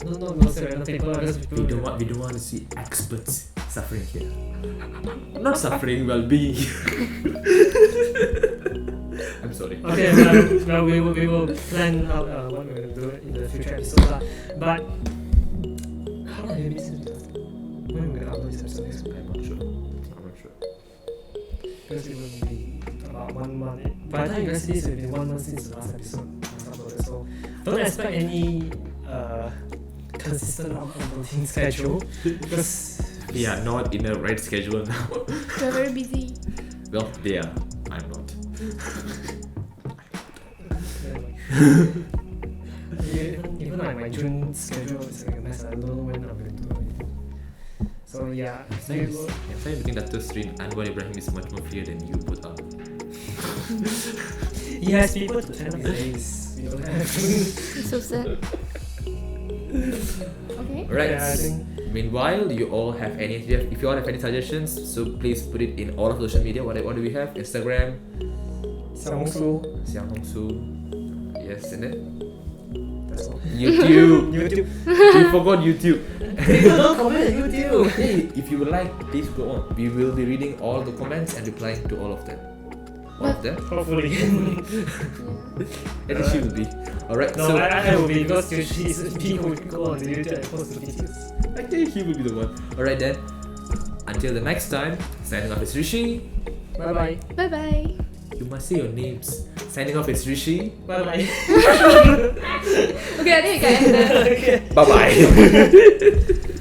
[SPEAKER 3] No, say random people. Because
[SPEAKER 2] We don't want to see experts suffering here. Not suffering, well-being. I'm sorry.
[SPEAKER 3] Okay, well, we will plan out what we're gonna do in the future episodes. But how long have you missed it? When we're gonna upload this episode next week?
[SPEAKER 2] I'm not sure.
[SPEAKER 3] Because it will be about 1 month. By the time you guys see this, it will be 1 month since the last episode was uploaded. So don't expect any consistent uploading schedule because
[SPEAKER 2] We are not in a right schedule now.
[SPEAKER 1] We're very busy.
[SPEAKER 2] Well, they are. I'm not.
[SPEAKER 3] even like my June schedule is like a mess. I don't know when I'm going to do anything. So yeah,
[SPEAKER 2] I'm trying to think that the stream Anwar Ibrahim is much more freer than you put up.
[SPEAKER 3] he has people to turn up his days. We don't have.
[SPEAKER 1] It's so sad. Okay.
[SPEAKER 2] Right.
[SPEAKER 3] Yeah, I think
[SPEAKER 2] Meanwhile, if you all have any suggestions, so please put it in all of social media. What do we have? Instagram,
[SPEAKER 3] Xiaohongshu.
[SPEAKER 2] yes, and then
[SPEAKER 3] That's all.
[SPEAKER 2] YouTube.
[SPEAKER 3] YouTube.
[SPEAKER 2] We forgot YouTube.
[SPEAKER 3] People don't comment on YouTube.
[SPEAKER 2] Hey, if you would like, please go on. We will be reading all the comments and replying to all of them. All of them?
[SPEAKER 3] Hopefully.
[SPEAKER 2] At least she will be. Alright,
[SPEAKER 3] No,
[SPEAKER 2] so
[SPEAKER 3] I will be because she's people who go on the YouTube and post the videos.
[SPEAKER 2] I think he will be the one. Alright then. Until the next time, signing off is Rishiey.
[SPEAKER 3] Bye bye.
[SPEAKER 1] Bye bye.
[SPEAKER 2] You must say your names. Signing off is Rishiey.
[SPEAKER 3] Bye bye.
[SPEAKER 1] Okay, I think you can end that.
[SPEAKER 3] Okay.
[SPEAKER 2] Bye bye.